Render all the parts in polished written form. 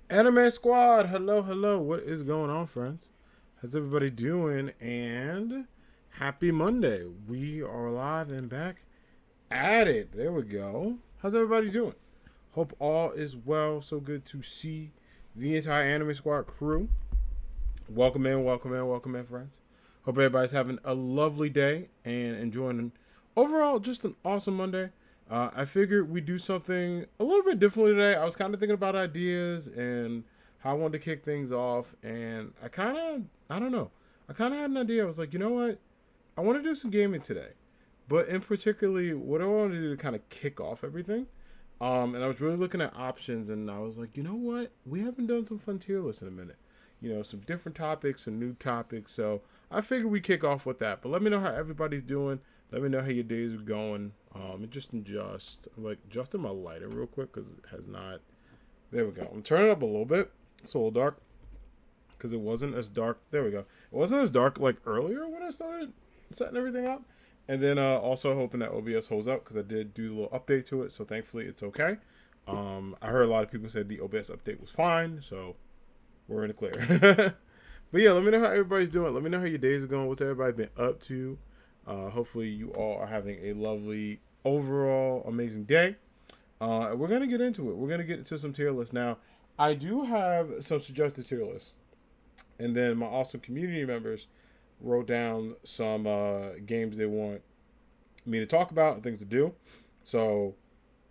Anime Squad, hello, hello. What is going on, friends? How's everybody doing? And happy Monday. We are live and back at it. There we go. How's everybody doing? Hope all is well. So good to see the entire Anime Squad crew. Welcome in, welcome in, welcome in, friends. Hope everybody's having a lovely day and enjoying overall just an awesome Monday. I figured we'd do something a little bit differently today. I was kind of thinking about ideas and how I wanted to kick things off. And I don't know. I kind of had an idea. I was like, you know what? I want to do some gaming today. But in particularly, what I want to do to kind of kick off everything. And I was really looking at options and I was like, you know what? We haven't done some fun tier lists in a minute. You know, some different topics, some new topics. So I figured we kick off with that. But let me know how everybody's doing. Let me know how your days are going. And just adjusting my lighting real quick because it has not. There we go. I'm turning it up a little bit. It's a little dark because it wasn't as dark. There we go. It wasn't as dark like earlier when I started setting everything up. And then also hoping that OBS holds up because I did do a little update to it. So thankfully it's okay. I heard a lot of people said the OBS update was fine. So we're in the clear. But yeah, let me know how everybody's doing. Let me know how your days are going. What's everybody been up to? Hopefully you all are having a lovely, overall, amazing day. We're going to get into it. We're going to get into some tier lists. Now, I do have some suggested tier lists. And then my awesome community members wrote down some games they want me to talk about and things to do. So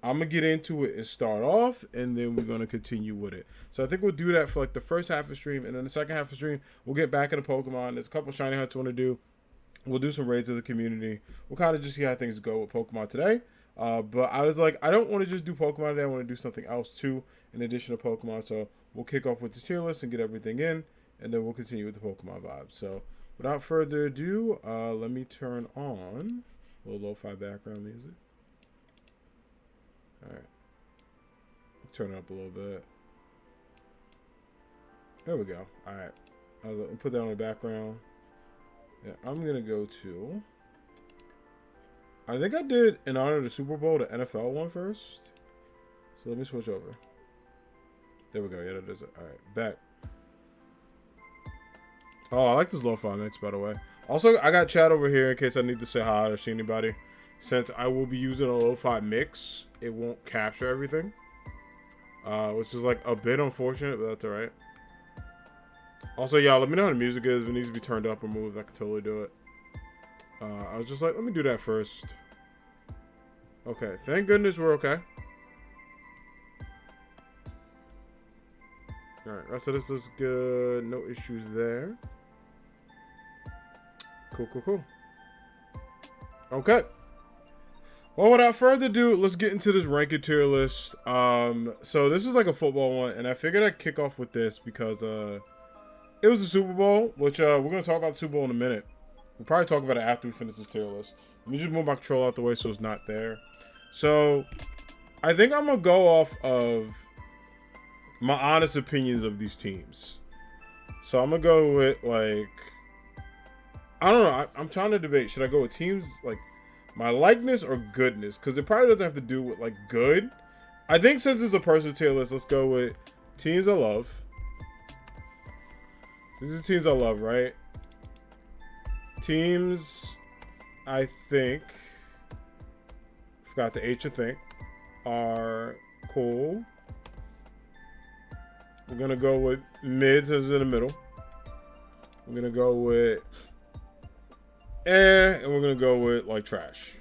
I'm going to get into it and start off, and then we're going to continue with it. So I think we'll do that for like the first half of the stream, and then the second half of the stream, we'll get back into Pokemon. There's a couple shiny hunts I want to do. We'll do some raids of the community. We'll kind of just see how things go with Pokemon today. But I was like, I don't want to just do Pokemon today. I want to do something else too, in addition to Pokemon. So we'll kick off with the tier list and get everything in, and then we'll continue with the Pokemon vibes. So without further ado, let me turn on a little lo-fi background music. All right. Turn it up a little bit. There we go. All right. I'll put that on the background. Yeah, I'm going to go to... I think I did, in honor of the Super Bowl, the NFL one first. So let me switch over. There we go. Yeah, that does it. All right. Back. Oh, I like this lo-fi mix, by the way. Also, I got chat over here in case I need to say hi or see anybody. Since I will be using a lo-fi mix, it won't capture everything. Which is like a bit unfortunate, but that's alright. Also, y'all, let me know how the music is. If it needs to be turned up or moved, I can totally do it. I was just like, let me do that first. Okay, thank goodness we're okay. Alright, rest of this is good. No issues there. Cool. Okay. Well, without further ado, let's get into this ranked tier list. So this is like a football one, and I figured I'd kick off with this because it was the Super Bowl, which we're going to talk about the Super Bowl in a minute. We'll probably talk about it after we finish this tier list. Let me just move my control out the way so it's not there. So I think I'm going to go off of my honest opinions of these teams. So I'm going to go with, like, I don't know. I'm trying to debate. Should I go with teams, like, my likeness or goodness? Because it probably doesn't have to do with, like, good. I think since it's a personal tier list, let's go with teams I love. These are teams I love, right? Teams I think, forgot the H, I think, are cool. We're going to go with mids as in the middle. We're going to go with and we're going to go with, like, trash.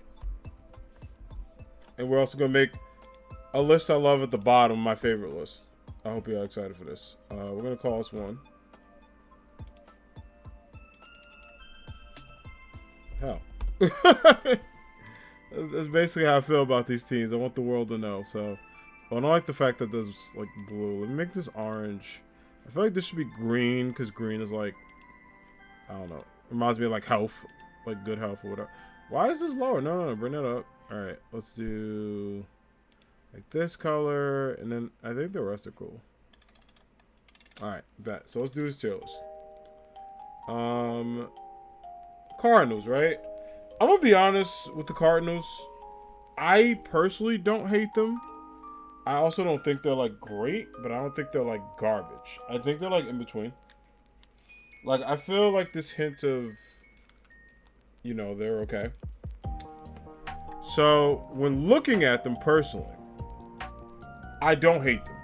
And we're also going to make a list I love at the bottom, my favorite list. I hope you're excited for this. We're going to call this one. Hell. That's basically how I feel about these teams. I want the world to know. So, well, I don't like the fact that this is, like, blue. Let me make this orange. I feel like this should be green because green is, like, I don't know. Reminds me of, like, health. Like, good health or whatever. Why is this lower? No. Bring that up. All right. Let's do, like, this color. And then I think the rest are cool. All right. Bet. So, let's do this tier list. Cardinals, right? I'm going to be honest with the Cardinals. I personally don't hate them. I also don't think they're, like, great, but I don't think they're, like, garbage. I think they're, like, in between. Like, I feel like this hint of, you know, they're okay. So, when looking at them personally, I don't hate them.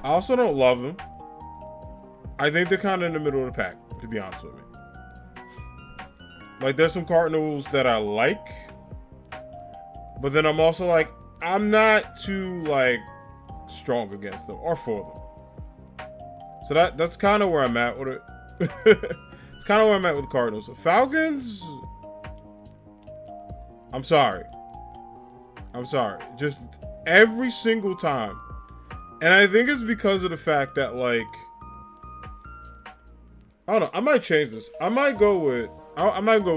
I also don't love them. I think they're kind of in the middle of the pack, to be honest with me. Like, there's some Cardinals that I like, but then I'm also like, I'm not too, like, strong against them or for them. So that's kind of where I'm at with it. It's kind of where I'm at with the Cardinals. Falcons, I'm sorry. Just every single time. And I think it's because of the fact that, like, I don't know. I might change this. I might go with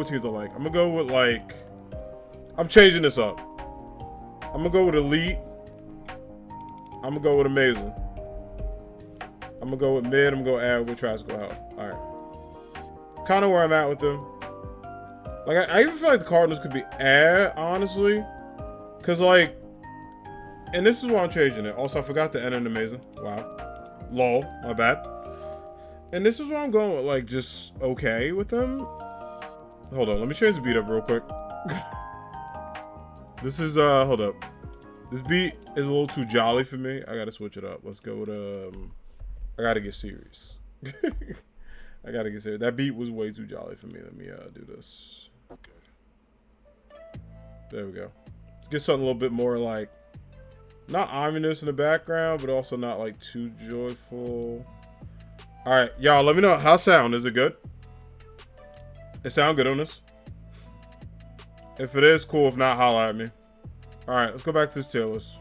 teams I like. I'm going to go with, like, I'm changing this up. I'm going to go with elite. I'm going to go with amazing. I'm going to go with mid. I'm going to go add with trash, go out. All right. Kind of where I'm at with them. Like, I even feel like the Cardinals could be honestly. Because, like, and this is why I'm changing it. Also, I forgot the N in amazing. Wow. Lol. My bad. And this is why I'm going with, like, just okay with them. Hold on. Let me change the beat up real quick. This is, hold up. This beat is a little too jolly for me. I gotta switch it up. Let's go with, I gotta get serious. I gotta get serious. That beat was way too jolly for me. Let me, do this. Okay. There we go. Let's get something a little bit more, like, not ominous in the background, but also not, like, too joyful. All right, y'all, let me know how sound. Is it good? It sound good on this? If it is, cool. If not, holla at me. All right, let's go back to this tier list.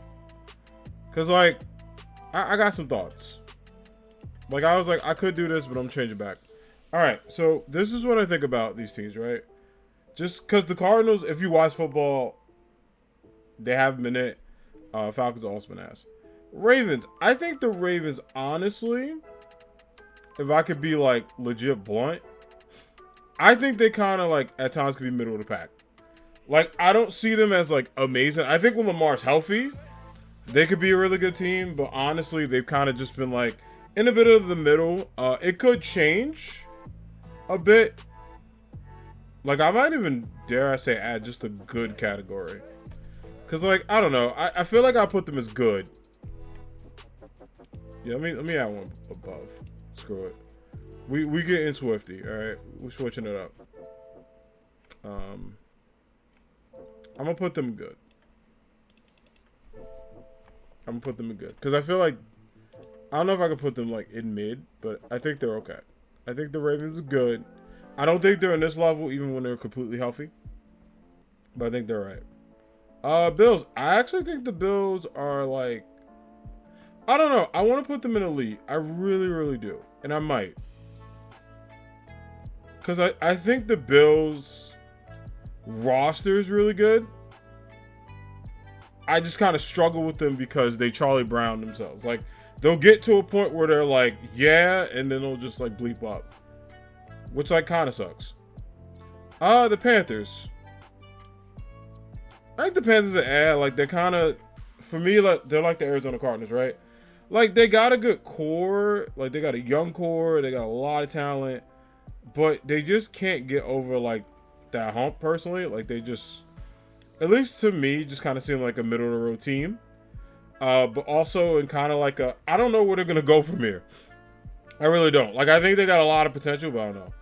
Because, like, I got some thoughts. Like, I was like, I could do this, but I'm changing back. All right, so this is what I think about these teams, right? Just because the Cardinals, if you watch football, they haven't been it. Falcons also been ass. Ravens. I think the Ravens, honestly, if I could be like legit blunt, I think they kind of like at times could be middle of the pack. Like, I don't see them as like amazing. I think when Lamar's healthy, they could be a really good team. But honestly, they've kind of just been like in a bit of the middle. It could change a bit. Like, I might even, dare I say, add just a good category. Because, like, I don't know. I feel like I put them as good. Yeah, let me add one above. Screw it. We get in Swifty, alright? We're switching it up. I'm going to put them good. I'm going to put them in good. Because I feel like, I don't know if I could put them, like, in mid, but I think they're okay. I think the Ravens are good. I don't think they're in this level even when they're completely healthy. But I think they're right. Bills. I actually think the Bills are like, I don't know. I want to put them in elite. I really, really do. And I might. Because I think the Bills roster is really good. I just kind of struggle with them because they Charlie Brown themselves. Like, they'll get to a point where they're like, yeah, and then they'll just like bleep up. Which like kind of sucks. The Panthers. I think the Panthers are like they're kind of, for me, like they're like the Arizona Cardinals, right? Like they got a good core, like they got a young core, they got a lot of talent, but they just can't get over like that hump personally. Like they just, at least to me, just kind of seem like a middle of the road team. But also in kind of like a, I don't know where they're gonna go from here. I really don't. Like I think they got a lot of potential, but I don't know.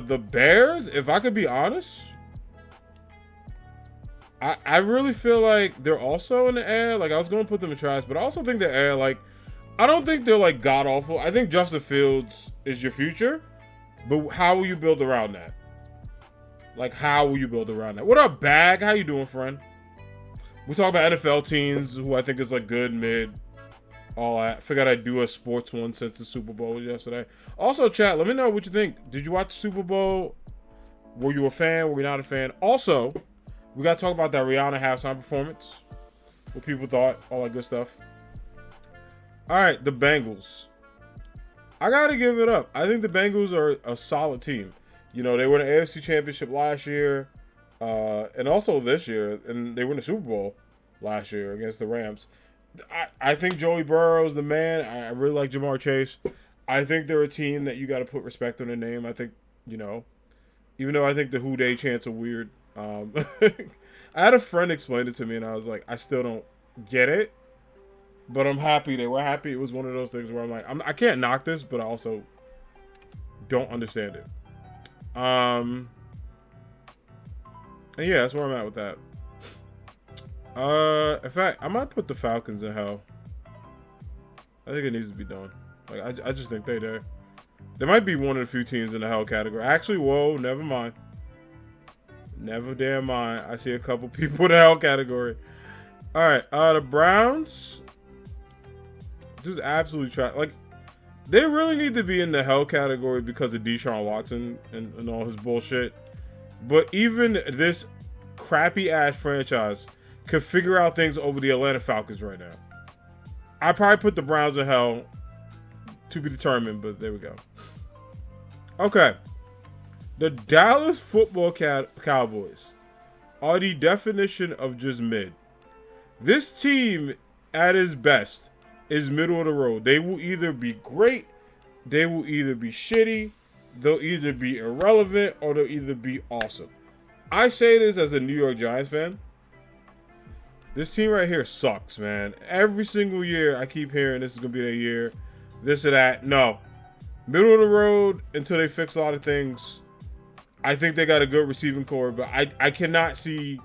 The Bears, if I could be honest, I really feel like they're also in the air. Like, I was going to put them in trash, but I also think they're air. Like, I don't think they're, like, god-awful. I think Justin Fields is your future, but how will you build around that? Like, how will you build around that? What up, Bag? How you doing, friend? We talk about NFL teams who I think is, like, good, mid, all that. Figured I'd do a sports one since the Super Bowl was yesterday. Also, chat, let me know what you think. Did you watch the Super Bowl? Were you a fan? Were you not a fan? Also, we got to talk about that Rihanna halftime performance. What people thought. All that good stuff. All right, the Bengals. I got to give it up. I think the Bengals are a solid team. You know, they won the AFC Championship last year. And also this year. And they won the Super Bowl last year against the Rams. I think Joey Burrow's the man. I really like Jamar Chase. I think they're a team that you got to put respect on their name. I think, you know, even though I think the Who Dey chants are weird. I had a friend explain it to me, and I was like, I still don't get it. But I'm happy they were happy. It was one of those things where I'm like, I can't knock this, but I also don't understand it. And yeah, that's where I'm at with that. In fact, I might put the Falcons in hell. I think it needs to be done. Like, I just think they're there. They might be one of the few teams in the hell category. Actually, whoa, never mind. Never damn mind. I see a couple people in the hell category. All right, the Browns. Just absolutely try. Like, they really need to be in the hell category because of Deshaun Watson and all his bullshit. But even this crappy ass franchise could figure out things over the Atlanta Falcons right now. I probably put the Browns in hell, to be determined, but there we go. Okay. The Dallas Football Cowboys are the definition of just mid. This team, at its best, is middle of the road. They will either be great, they will either be shitty, they'll either be irrelevant, or they'll either be awesome. I say this as a New York Giants fan. This team right here sucks, man. Every single year I keep hearing this is going to be their year, this or that. No. Middle of the road until they fix a lot of things. I think they got a good receiving core, but I cannot see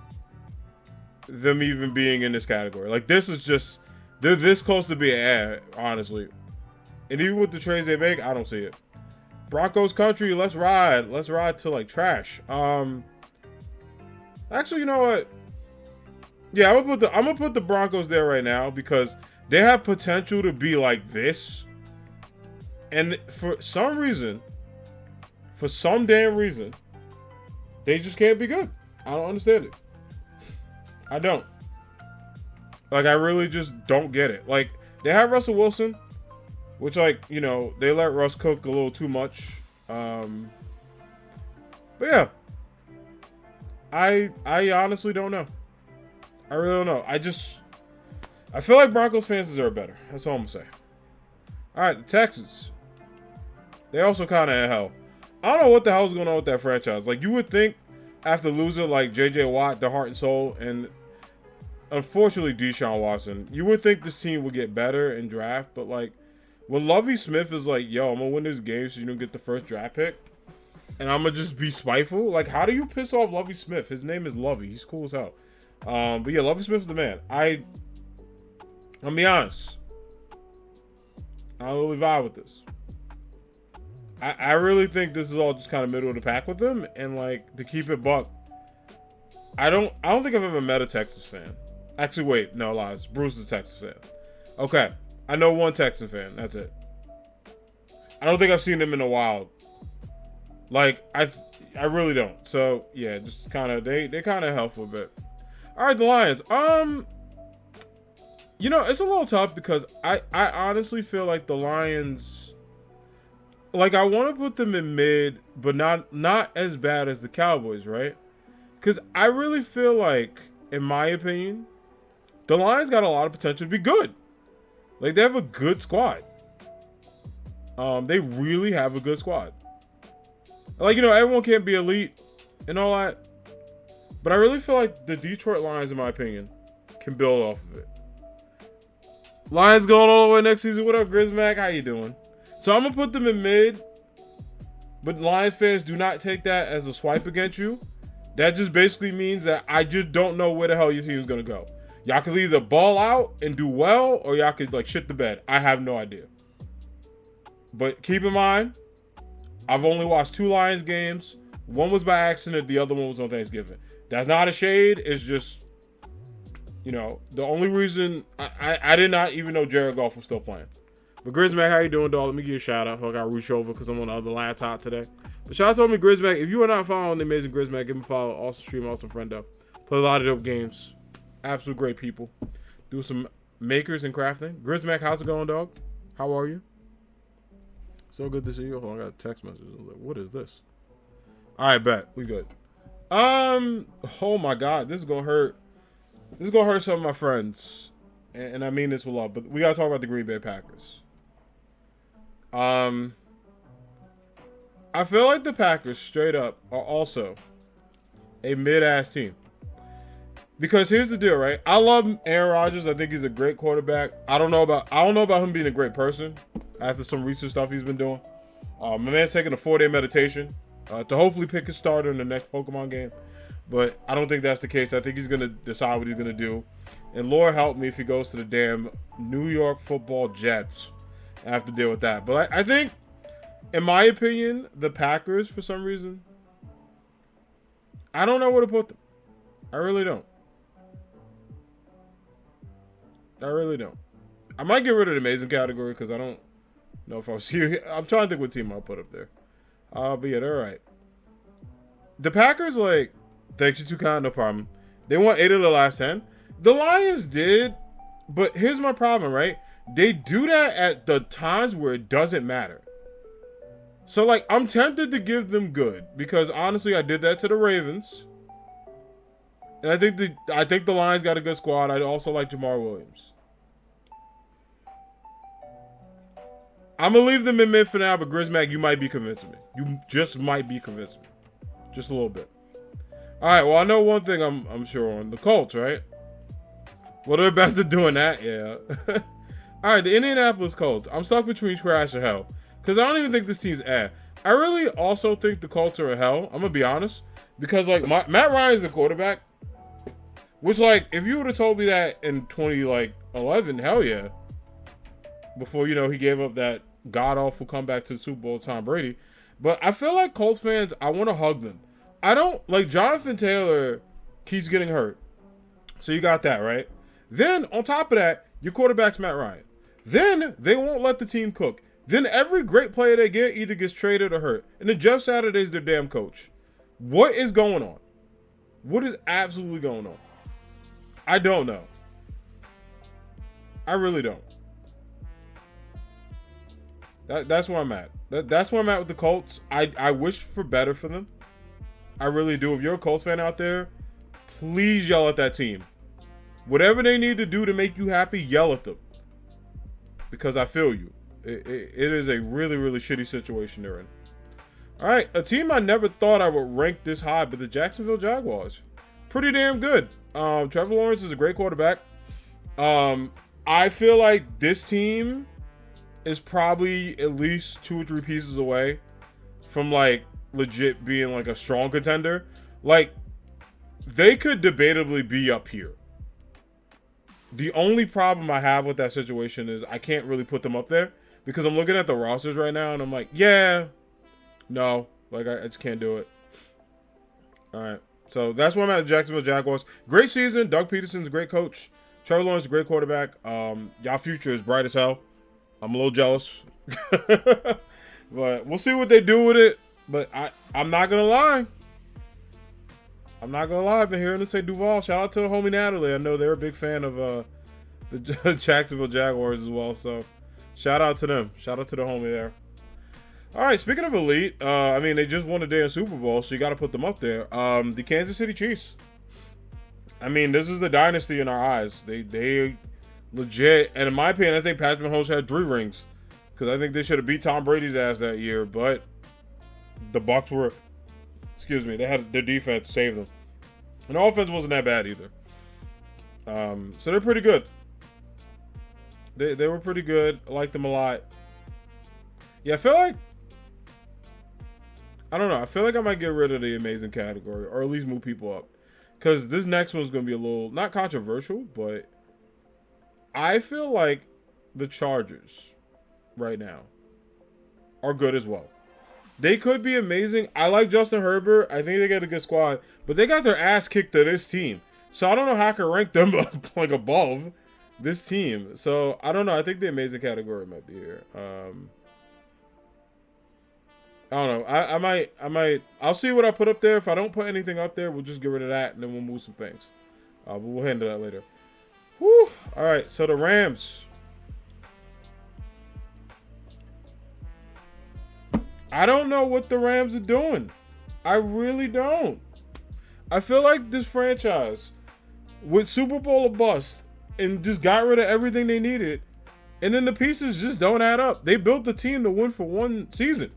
them even being in this category. Like, this is just, they're this close to being air, honestly. And even with the trades they make, I don't see it. Broncos country, let's ride. Let's ride to, like, trash. Actually, you know what? Yeah, I'm gonna put the Broncos there right now because they have potential to be like this. And for some reason, for some damn reason, they just can't be good. I don't understand it. I don't. Like, I really just don't get it. Like, they have Russell Wilson, which, like, you know, they let Russ cook a little too much. But yeah, I honestly don't know. I really don't know. I feel like Broncos fans deserve better. That's all I'm gonna say. All right, the Texans. They also kind of in hell. I don't know what the hell's going on with that franchise. Like, you would think after losing like J.J. Watt, the heart and soul, and unfortunately Deshaun Watson, you would think this team would get better in draft. But like, when Lovie Smith is like, "Yo, I'm gonna win this game so you don't get the first draft pick," and I'm gonna just be spiteful. Like, how do you piss off Lovie Smith? His name is Lovie. He's cool as hell. But yeah, Lovie Smith's the man. I'll be honest. I don't really vibe with this. I really think this is all just kind of middle of the pack with them, and like, to keep it buck, I don't think I've ever met a Texas fan. Actually, wait, no lies. Bruce is a Texas fan. Okay, I know one Texan fan. That's it. I don't think I've seen them in a while. Like, I really don't. So yeah, just kind of they kind of helpful a bit. All right, the Lions. You know, it's a little tough because I honestly feel like the Lions. Like, I want to put them in mid, but not as bad as the Cowboys, right? Because I really feel like, in my opinion, the Lions got a lot of potential to be good. Like, they have a good squad. They really have a good squad. Like, you know, everyone can't be elite and all that. But I really feel like the Detroit Lions, in my opinion, can build off of it. Lions going all the way next season. What up, Grismack? How you doing? So I'm going to put them in mid. But Lions fans, do not take that as a swipe against you. That just basically means that I just don't know where the hell your team is going to go. Y'all could either ball out and do well, or y'all could like shit the bed. I have no idea. But keep in mind, I've only watched 2 Lions games. One was by accident. The other one was on Thanksgiving. That's not a shade. It's just, you know, the only reason I did not even know Jared Goff was still playing. But Grismack, how you doing, dog? Let me give you a shout out. I got to reach over because I'm on the other laptop today. But shout out to me, Grismack. If you are not following the amazing Grismack, give him a follow. Also stream, also friend up. Play a lot of dope games. Absolute great people. Do some makers and crafting. Grismack, how's it going, dog? How are you? So good to see you. Hold on, I got a text message. What is this? All right, bet. We good. Oh my God, this is gonna hurt. This is gonna hurt some of my friends, and I mean this with love. But we gotta talk about the Green Bay Packers. I feel like the Packers straight up are also a mid-ass team. Because here's the deal, right? I love Aaron Rodgers. I think he's a great quarterback. I don't know about him being a great person after some recent stuff he's been doing. My man's taking a 4-day meditation to hopefully pick his starter in the next Pokemon game. But I don't think that's the case. I think he's going to decide what he's going to do. And Lord help me if he goes to the damn New York Football Jets. I have to deal with that. But I think, in my opinion, the Packers, for some reason, I don't know where to put them. I really don't. I might get rid of the amazing category because I don't know if I'll see you. I'm trying to think what team I'll put up there. But yeah, they're all right. The Packers, like, thanks you too kind, no problem. They won 8 of the last 10. The Lions did, but here's my problem, right? They do that at the times where it doesn't matter. So, like, I'm tempted to give them good because honestly, I did that to the Ravens. And I think the Lions got a good squad. I also like Jamar Williams. I'm going to leave them in mid for now, but Grismack, you might be convincing me. You just might be convincing me. Just a little bit. All right, well, I know one thing I'm sure on. The Colts, right? Well, they're best at doing that, yeah. All right, the Indianapolis Colts. I'm stuck between trash and hell. Because I don't even think this team's I really also think the Colts are in hell. I'm going to be honest. Because, like, Matt Ryan's the quarterback. Which, like, if you would have told me that in 2011, hell yeah. Before, you know, he gave up that god-awful comeback to the Super Bowl with Tom Brady. But I feel like Colts fans, I want to hug them. I don't, like, Jonathan Taylor keeps getting hurt. So you got that, right? Then, on top of that, your quarterback's Matt Ryan. Then, they won't let the team cook. Then every great player they get either gets traded or hurt. And then Jeff Saturday's their damn coach. What is going on? What is absolutely going on? I don't know. I really don't. That's where I'm at. That's where I'm at with the Colts. I wish for better for them. I really do. If you're a Colts fan out there, please yell at that team. Whatever they need to do to make you happy, yell at them. Because I feel you. It is a really, really shitty situation they're in. All right, a team I never thought I would rank this high, but the Jacksonville Jaguars. Pretty damn good. Trevor Lawrence is a great quarterback. I feel like this team is probably at least 2 or 3 pieces away from like legit being like a strong contender. Like, they could debatably be up here. The only problem I have with that situation is I can't really put them up there because I'm looking at the rosters right now and I'm like, yeah, no, like I just can't do it. All right, so that's why I'm at the Jacksonville Jaguars. Great season. Doug Peterson's a great coach. Trevor Lawrence is a great quarterback. Y'all future is bright as hell. I'm a little jealous. But we'll see what they do with it. But I'm not going to lie. I've been hearing them say Duval. Shout out to the homie Natalie. I know they're a big fan of the Jacksonville Jaguars as well. So shout out to them. Shout out to the homie there. All right, speaking of elite, I mean, they just won a day in Super Bowl, so you got to put them up there. The Kansas City Chiefs. I mean, this is the dynasty in our eyes. They legit, and in my opinion, I think Patrick Mahomes had 3 rings because I think they should have beat Tom Brady's ass that year, but the Bucs were, they had their defense save them, and the offense wasn't that bad either. So they're pretty good. They were pretty good. I liked them a lot. Yeah, I feel like I might get rid of the amazing category, or at least move people up. Because this next one's going to be a little, not controversial, but I feel like the Chargers right now are good as well. They could be amazing. I like Justin Herbert. I think they got a good squad. But they got their ass kicked to this team. So I don't know how I can rank them up, like above this team. So I don't know. I think the amazing category might be here. I don't know. I might. I'll see what I put up there. If I don't put anything up there, we'll just get rid of that and then we'll move some things. But we'll handle that later. Whew. All right. So the Rams. I don't know what the Rams are doing. I really don't. I feel like this franchise with Super Bowl or bust and just got rid of everything they needed, and then the pieces just don't add up. They built the team to win for one season.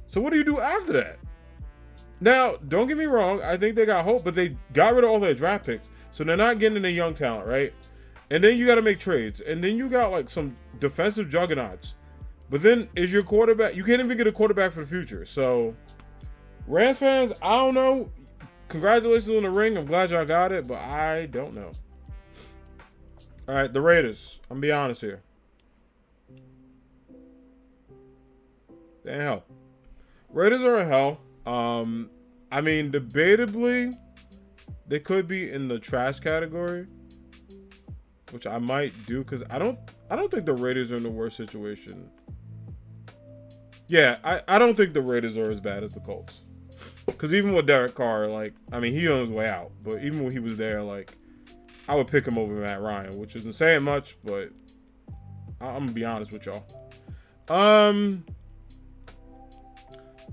So what do you do after that? Now, don't get me wrong. I think they got hope, but they got rid of all their draft picks. So they're not getting any young talent, right? And then you got to make trades. And then you got like some defensive juggernauts. But then is your quarterback, you can't even get a quarterback for the future. So Rams fans, I don't know. Congratulations on the ring. I'm glad y'all got it, but I don't know. All right, the Raiders. I'm going to be honest here. They're in hell. Raiders are in hell. I mean, debatably, they could be in the trash category, which I might do because I don't think the Raiders are in the worst situation. Yeah, I don't think the Raiders are as bad as the Colts. Because even with Derek Carr, like, I mean, he on his way out, but even when he was there, like, I would pick him over Matt Ryan, which isn't saying much, but I'm gonna be honest with y'all.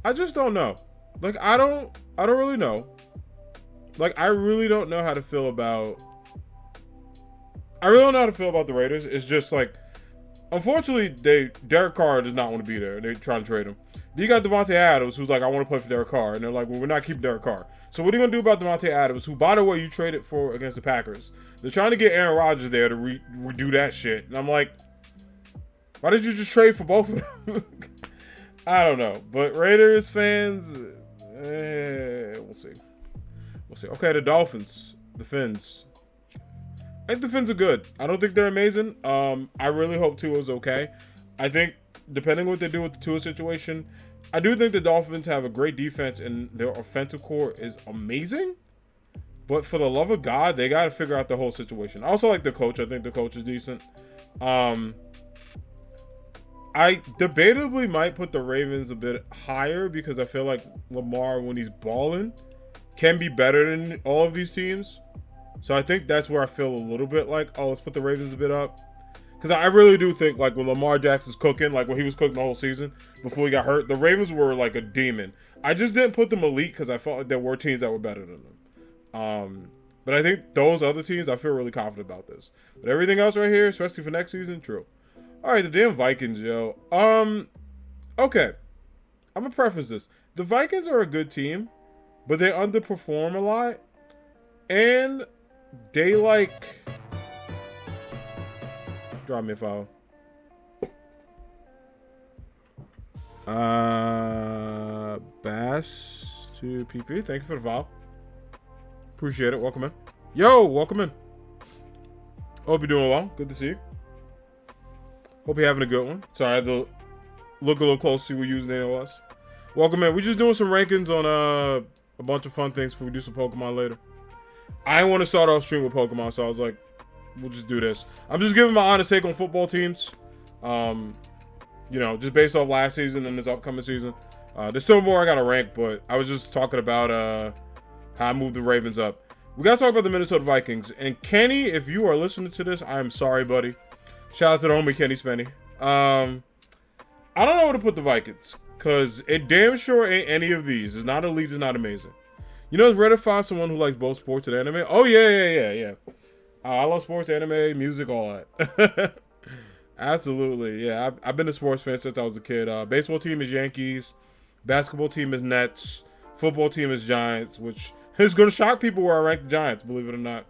I just don't know. Like, I don't really know. Like, I really don't know how to feel about the Raiders. It's just like, unfortunately, Derek Carr does not want to be there. They're trying to trade him. Then you got Devontae Adams, who's like, I want to play for Derek Carr. And they're like, well, we're not keeping Derek Carr. So what are you going to do about Devontae Adams, who, by the way, you traded for against the Packers? They're trying to get Aaron Rodgers there to redo that shit. And I'm like, why did you just trade for both of them? I don't know. But Raiders fans, we'll see. Okay, the Dolphins. The Fins. I think the Fins are good. I don't think they're amazing. I really hope Tua's okay. I think, depending on what they do with the Tua situation, I do think the Dolphins have a great defense and their offensive core is amazing. But for the love of God, they got to figure out the whole situation. I also like the coach. I think the coach is decent. I debatably might put the Ravens a bit higher because I feel like Lamar, when he's balling, can be better than all of these teams. So I think that's where I feel a little bit like, oh, let's put the Ravens a bit up. Because I really do think, like, when Lamar Jackson's cooking, like when he was cooking the whole season before he got hurt, the Ravens were like a demon. I just didn't put them elite because I felt like there were teams that were better than them. But I think those other teams, I feel really confident about this. But everything else right here, especially for next season, true. All right, the damn Vikings, yo. Okay. I'm going to preface this. The Vikings are a good team, but they underperform a lot. And they, like... Drop me a foul. Bass to PP. Thank you for the foul. Appreciate it. Welcome in. Yo, welcome in. Hope you're doing well. Good to see you. Hope you're having a good one. Sorry, I had to look a little close to see what username it was. Welcome in. We're just doing some rankings on a bunch of fun things before we do some Pokemon later. I didn't want to start off stream with Pokemon, so I was like, we'll just do this. I'm just giving my honest take on football teams. You know, just based off last season and this upcoming season. There's still more I got to rank, but I was just talking about how I moved the Ravens up. We got to talk about the Minnesota Vikings. And Kenny, if you are listening to this, I'm sorry, buddy. Shout out to the homie Kenny Spenny. I don't know where to put the Vikings, because it damn sure ain't any of these. It's not elite, it's not amazing. You know, it's rare to find someone who likes both sports and anime. Oh, yeah. I love sports, anime, music, all that. Absolutely, yeah. I've been a sports fan since I was a kid. Baseball team is Yankees. Basketball team is Nets. Football team is Giants, which is going to shock people where I rank the Giants, believe it or not.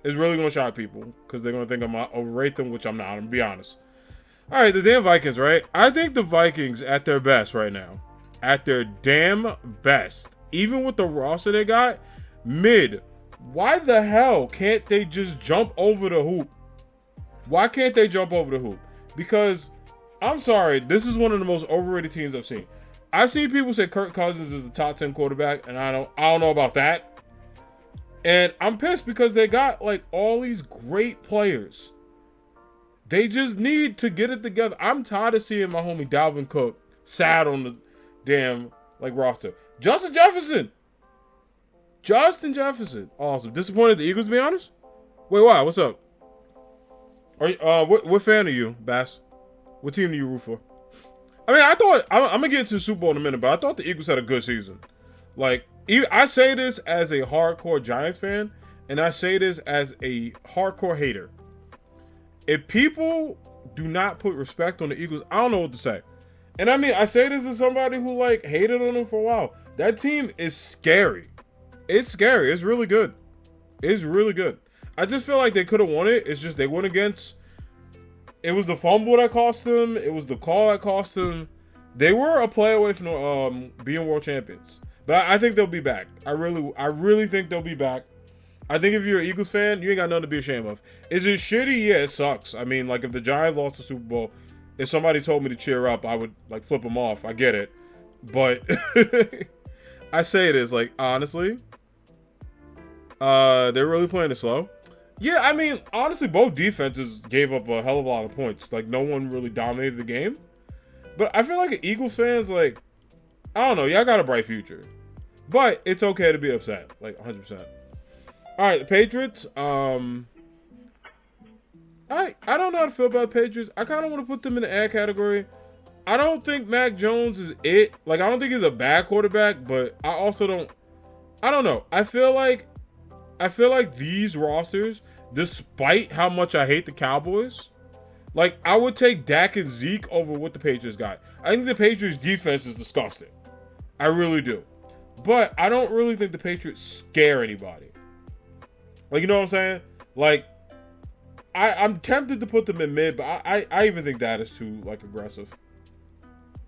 It's really going to shock people because they're going to think I'm overrate them, which I'm not. I'm going to be honest. All right, the damn Vikings, right? I think the Vikings at their best right now. At their damn best. Even with the roster they got, mid. Why the hell can't they just jump over the hoop? Why can't they jump over the hoop? Because, I'm sorry, this is one of the most overrated teams I've seen. I've seen people say Kirk Cousins is a top 10 quarterback, and I don't know about that. And I'm pissed because they got, like, all these great players. They just need to get it together. I'm tired of seeing my homie Dalvin Cook sad on the damn, like, roster. Justin Jefferson. Awesome. Disappointed the Eagles, to be honest? Wait, why? What's up? Are you, what fan are you, Bass? What team do you root for? I mean, I thought... I'm going to get into the Super Bowl in a minute, but I thought the Eagles had a good season. Like, I say this as a hardcore Giants fan, and I say this as a hardcore hater. If people do not put respect on the Eagles, I don't know what to say. And I mean, I say this as somebody who, like, hated on them for a while. That team is scary. It's scary. It's really good. It's really good. I just feel like they could have won it. It's just they went against... It was the fumble that cost them. It was the call that cost them. They were a play away from being world champions. But I think they'll be back. I really think they'll be back. I think if you're an Eagles fan, you ain't got nothing to be ashamed of. Is it shitty? Yeah, it sucks. I mean, like, if the Giants lost the Super Bowl, if somebody told me to cheer up, I would, like, flip them off. I get it. But I say it is, like, honestly, they're really playing it slow. Yeah, I mean, honestly, both defenses gave up a hell of a lot of points. Like, no one really dominated the game. But I feel like Eagles fans, like, I don't know. Y'all got a bright future. But it's okay to be upset. Like, 100%. All right, the Patriots. I don't know how to feel about the Patriots. I kind of want to put them in the ad category. I don't think Mac Jones is it. Like, I don't think he's a bad quarterback, but I also don't. I don't know. I feel like these rosters, despite how much I hate the Cowboys, like, I would take Dak and Zeke over what the Patriots got. I think the Patriots defense is disgusting. I really do. But I don't really think the Patriots scare anybody. Like, you know what I'm saying? Like, I'm tempted to put them in mid, but I even think that is too, like, aggressive.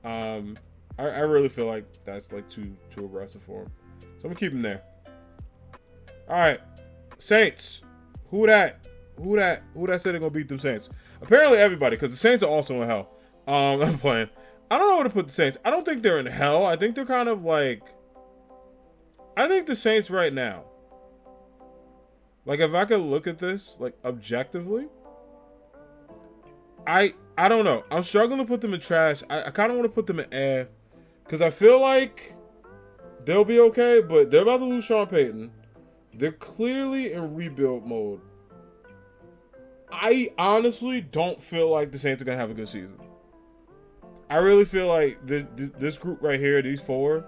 I really feel like that's, like, too aggressive for them. So I'm gonna keep them there. All right, Saints. Who that said they're gonna beat them Saints? Apparently everybody, because the Saints are also in hell. I'm playing. I don't know where to put the Saints. I don't think they're in hell. I think they're kind of like. I think the Saints right now. Like, if I could look at this, like, objectively, I don't know. I'm struggling to put them in trash. I kind of want to put them in air, because I feel like they'll be okay, but they're about to lose Sean Payton. They're clearly in rebuild mode. I honestly don't feel like the Saints are going to have a good season. I really feel like this group right here, these four,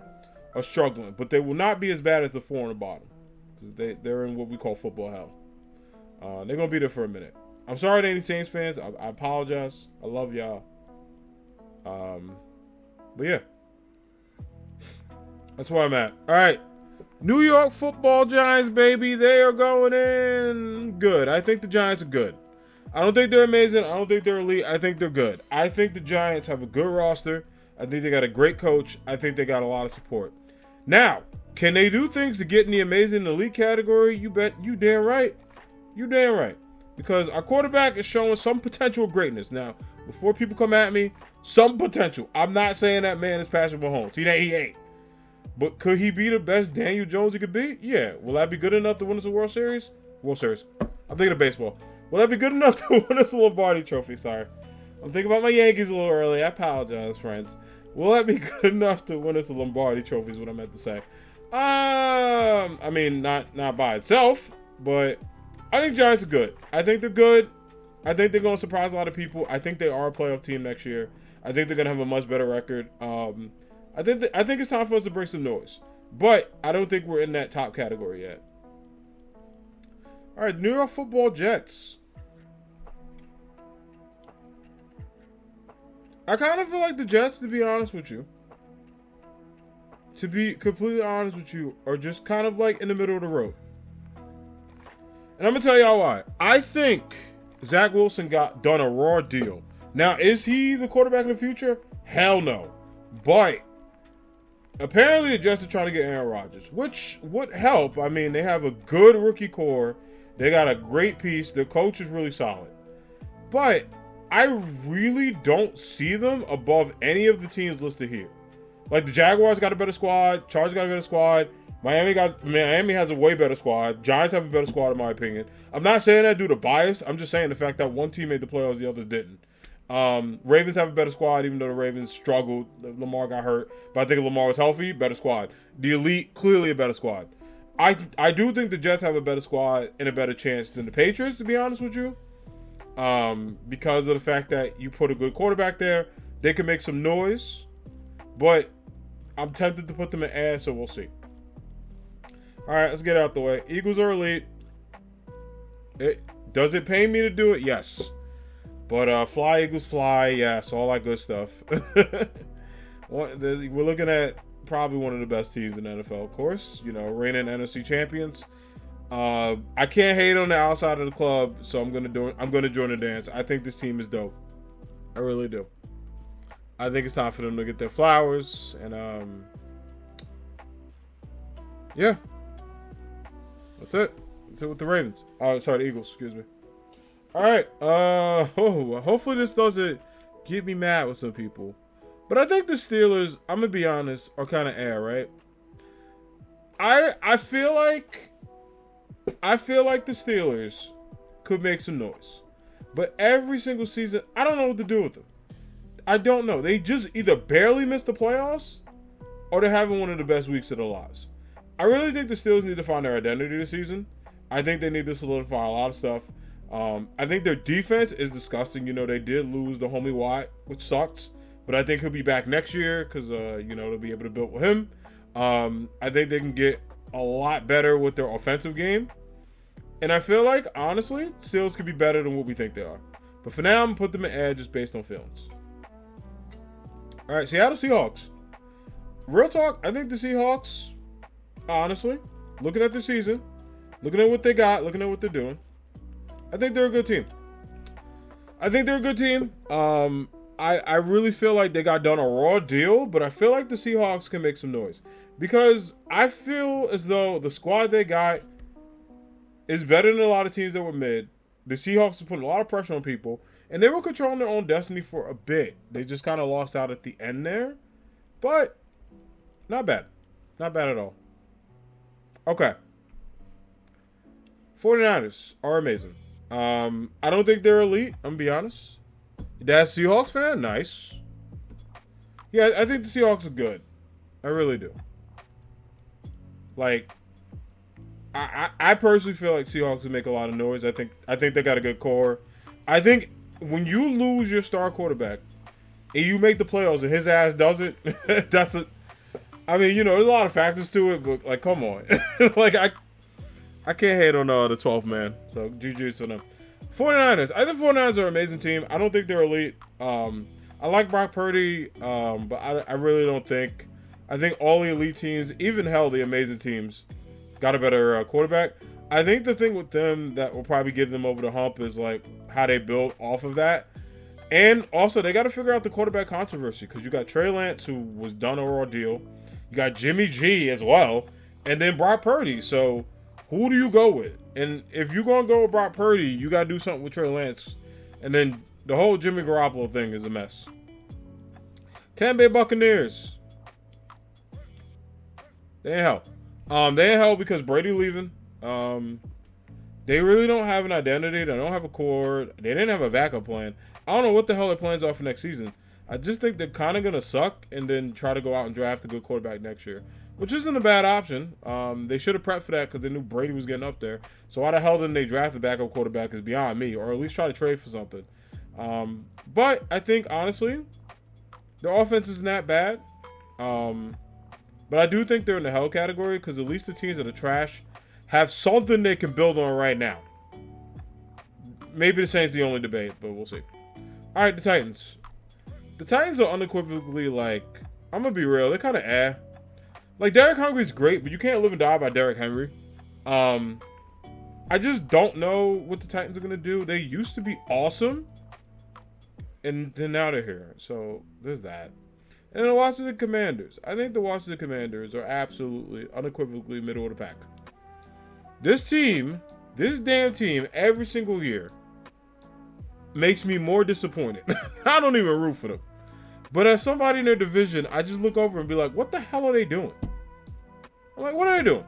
are struggling. But they will not be as bad as the four on the bottom. Because they're in what we call football hell. They're going to be there for a minute. I'm sorry to any Saints fans. I apologize. I love y'all. But yeah. That's where I'm at. All right. New York Football Giants, baby. They are going in good. I think the Giants are good. I don't think they're amazing. I don't think they're elite. I think they're good. I think the Giants have a good roster. I think they got a great coach. I think they got a lot of support. Now, can they do things to get in the amazing elite category? You bet. You damn right. You damn right. Because our quarterback is showing some potential greatness. Now, before people come at me, some potential. I'm not saying that man is Patrick Mahomes. He ain't. But could he be the best Daniel Jones he could be? Yeah. Will that be good enough to win us a World Series? World Series. I'm thinking of baseball. Will that be good enough to win us a Lombardi Trophy? Sorry. I'm thinking about my Yankees a little early. I apologize, friends. Will that be good enough to win us a Lombardi Trophy is what I meant to say. I mean, not by itself, but I think Giants are good. I think they're good. I think they're going to surprise a lot of people. I think they are a playoff team next year. I think they're going to have a much better record. I think it's time for us to bring some noise. But I don't think we're in that top category yet. All right, New York Football Jets. I kind of feel like the Jets, to be honest with you. To be completely honest with you, are just kind of like in the middle of the road. And I'm going to tell y'all why. I think Zach Wilson got done a raw deal. Now, is he the quarterback of the future? Hell no. But apparently the Jets are trying to get Aaron Rodgers, which would help. I mean, they have a good rookie core. They got a great piece. The coach is really solid. But I really don't see them above any of the teams listed here. Like the Jaguars got a better squad. Chargers got a better squad. Miami has a way better squad. Giants have a better squad in my opinion. I'm not saying that due to bias. I'm just saying the fact that one team made the playoffs, the others didn't. Ravens have a better squad, even though the Ravens struggled. Lamar got hurt. But I think if Lamar was healthy, better squad. The Elite, clearly a better squad. I do think the Jets have a better squad and a better chance than the Patriots, to be honest with you. Because of the fact that you put a good quarterback there. They can make some noise. But I'm tempted to put them in ass, so we'll see. Alright, let's get it out the way. Eagles are elite. Does it pay me to do it? Yes. But fly, Eagles, fly. Yes, all that good stuff. We're looking at probably one of the best teams in the NFL, of course. You know, reigning NFC champions. I can't hate on the outside of the club, so I'm gonna join the dance. I think this team is dope. I really do. I think it's time for them to get their flowers, and yeah, that's it. That's it with the Ravens. Oh, sorry, the Eagles. Excuse me. All right. Hopefully this doesn't get me mad with some people, but I think the Steelers, I'm gonna be honest, are kind of air, right? I feel like the Steelers could make some noise, but every single season, I don't know what to do with them. I don't know. They just either barely missed the playoffs or they're having one of the best weeks of their lives. I really think the Steelers need to find their identity this season. I think they need to solidify a lot of stuff. I think their defense is disgusting. You know, they did lose the homie Watt, which sucks. But I think he'll be back next year because, they'll be able to build with him. I think they can get a lot better with their offensive game. And I feel like, honestly, Steelers could be better than what we think they are. But for now, I'm going to put them in edge just based on feelings. All right, Seattle Seahawks. Real talk, I think the Seahawks, honestly, looking at the season, looking at what they got, looking at what they're doing, I think they're a good team. I really feel like they got done a raw deal, but I feel like the Seahawks can make some noise. Because I feel as though the squad they got is better than a lot of teams that were mid. The Seahawks are putting a lot of pressure on people. And they were controlling their own destiny for a bit. They just kind of lost out at the end there. But, not bad. Not bad at all. Okay. 49ers are amazing. I don't think they're elite, I'm going to be honest. That's Seahawks fan? Nice. Yeah, I think the Seahawks are good. I really do. Like, I personally feel like Seahawks would make a lot of noise. I think they got a good core. I think when you lose your star quarterback and you make the playoffs and his ass doesn't, that's a. I mean, there's a lot of factors to it, but like, come on, like I can't hate on the 12th man. So GG's for them. 49ers. I think 49ers are an amazing team. I don't think they're elite. I like Brock Purdy, but I really don't think. I think all the elite teams, even hell, the amazing teams, got a better quarterback. I think the thing with them that will probably get them over the hump is like how they build off of that. And also, they got to figure out the quarterback controversy because you got Trey Lance, who was done a raw deal. You got Jimmy G as well. And then Brock Purdy. So, who do you go with? And if you're going to go with Brock Purdy, you got to do something with Trey Lance. And then the whole Jimmy Garoppolo thing is a mess. Tampa Bay Buccaneers. They ain't hell. They ain't hell because Brady leaving. They really don't have an identity. They don't have a core. They didn't have a backup plan. I don't know what the hell their plans are for next season. I just think they're kind of going to suck and then try to go out and draft a good quarterback next year, which isn't a bad option. They should have prepped for that because they knew Brady was getting up there. So why the hell didn't they draft a backup quarterback is beyond me, or at least try to trade for something. But I think, honestly, their offense isn't that bad. But I do think they're in the hell category because at least the teams that are trash have something they can build on right now. Maybe the Saints the only debate, but we'll see. All right, the Titans. The Titans are unequivocally like, I'm going to be real, they're kind of Like, Derrick Henry's great, but you can't live and die by Derrick Henry. I just don't know what the Titans are going to do. They used to be awesome, and then now they're here. So, there's that. And then the Washington Commanders. I think the Washington Commanders are absolutely, unequivocally middle of the pack. This team, this damn team, every single year, makes me more disappointed. I don't even root for them. But as somebody in their division, I just look over and be like, what the hell are they doing? I'm like, what are they doing?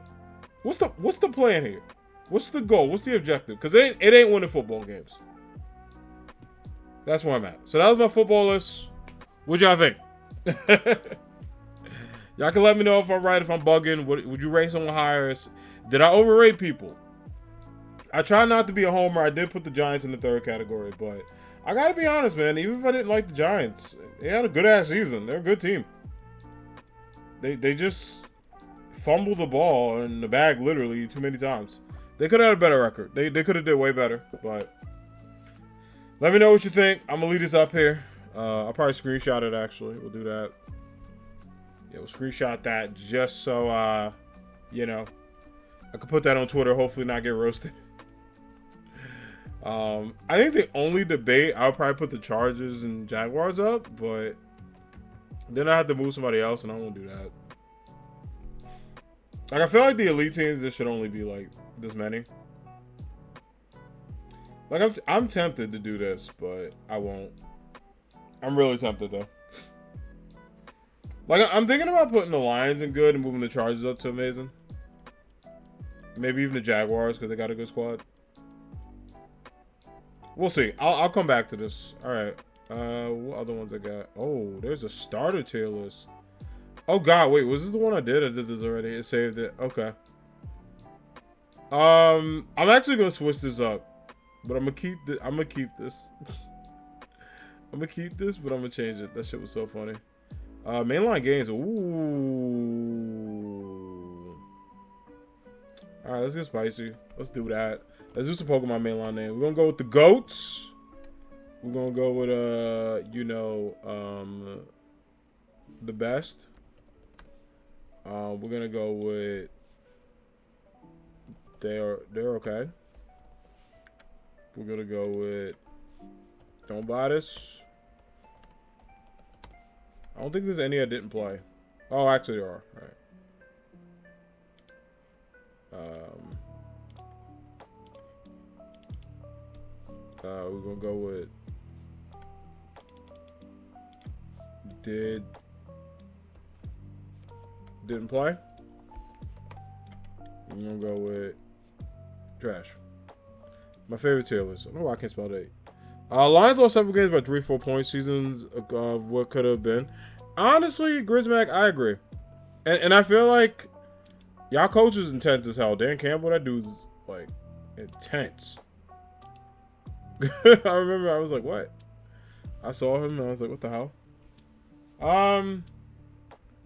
What's the plan here? What's the goal? What's the objective? Because it ain't winning football games. That's where I'm at. So that was my football list. What y'all think? Y'all can let me know if I'm right, if I'm bugging. Would you rate someone higher? Did I overrate people? I try not to be a homer. I did put the Giants in the third category, but I gotta be honest, man. Even if I didn't like the Giants, they had a good ass season. They're a good team. They just fumbled the ball in the bag literally too many times. They could have had a better record. They could have did way better, but let me know what you think. I'm gonna leave this up here. I'll probably screenshot it actually. We'll do that. Yeah, we'll screenshot that just so I could put that on Twitter, hopefully not get roasted. I think the only debate, I'll probably put the Chargers and Jaguars up, but then I have to move somebody else, and I won't do that. Like, I feel like the elite teams, there should only be, like, this many. Like, I'm tempted to do this, but I won't. I'm really tempted, though. Like, I'm thinking about putting the Lions in good and moving the Chargers up to amazing. Maybe even the Jaguars, because they got a good squad. We'll see. I'll come back to this. All right. What other ones I got? Oh, there's a starter tier list. Oh God, wait. Was this the one I did? I did this already. It saved it. Okay. I'm actually gonna switch this up, but I'm gonna keep this. I'm gonna keep this, but I'm gonna change it. That shit was so funny. Mainline games. Ooh. All right, let's get spicy. Let's do that. Let's do some Pokemon mainline name. We're gonna go with the goats. We're gonna go with the best. We're gonna go with they're okay. We're gonna go with don't buy this. I don't think there's any I didn't play. Oh, actually there are. All right. We're gonna go with didn't play. I'm gonna go with trash. My favorite tier list. I don't know why I can't spell that. Lions lost 7 games by 3-4 points. Seasons of what could have been. Honestly, Grismack, I agree. And I feel like y'all coach is intense as hell. Dan Campbell, that dude's like intense. I remember I was like, what? I saw him and I was like, what the hell? All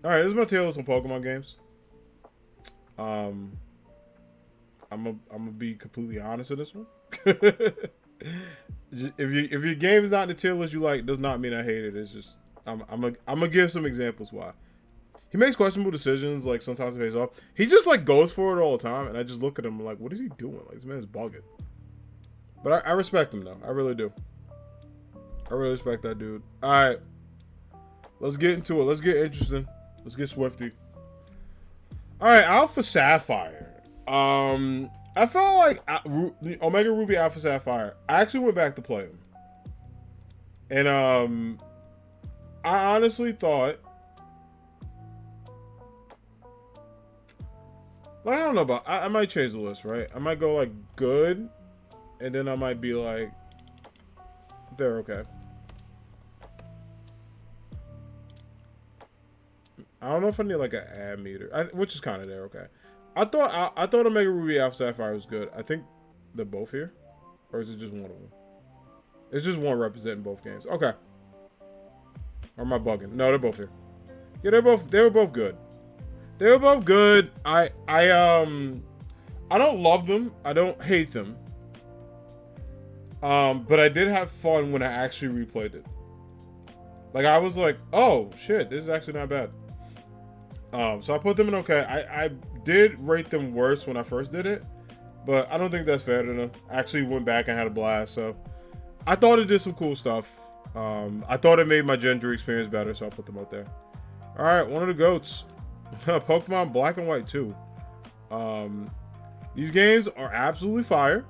right, this is my tier list on Pokemon games. I'm gonna be completely honest with this one. If your game is not in the tier list you like, does not mean I hate it. It's just I'm gonna give some examples why. He makes questionable decisions, like sometimes it pays off. He just like goes for it all the time, and I just look at him like, what is he doing? Like this man's bugging. But I respect him though. I really do. I really respect that dude. All right, let's get into it. Let's get interesting. Let's get swifty. All right, Alpha Sapphire. I felt like Omega Ruby Alpha Sapphire. I actually went back to play them, and I honestly thought, like, I don't know about. I might change the list, right? I might go like good, and then I might be like, they're okay. I don't know if I need like an ad meter, which is kind of there. Okay. I thought Omega Ruby Alpha Sapphire was good. I think they're both here, or is it just one of them? It's just one representing both games. Okay. Or am I bugging? No, they're both here. Yeah, they were both good. They were both good. I don't love them. I don't hate them. But I did have fun when I actually replayed it. Like I was like, oh shit, this is actually not bad. So I put them in okay. I did rate them worse when I first did it, but I don't think that's fair to them. I actually went back and had a blast, so I thought it did some cool stuff. I thought it made my Gen 3 experience better, so I put them out there. All right, one of the GOATs. Pokemon Black and White 2. These games are absolutely fire.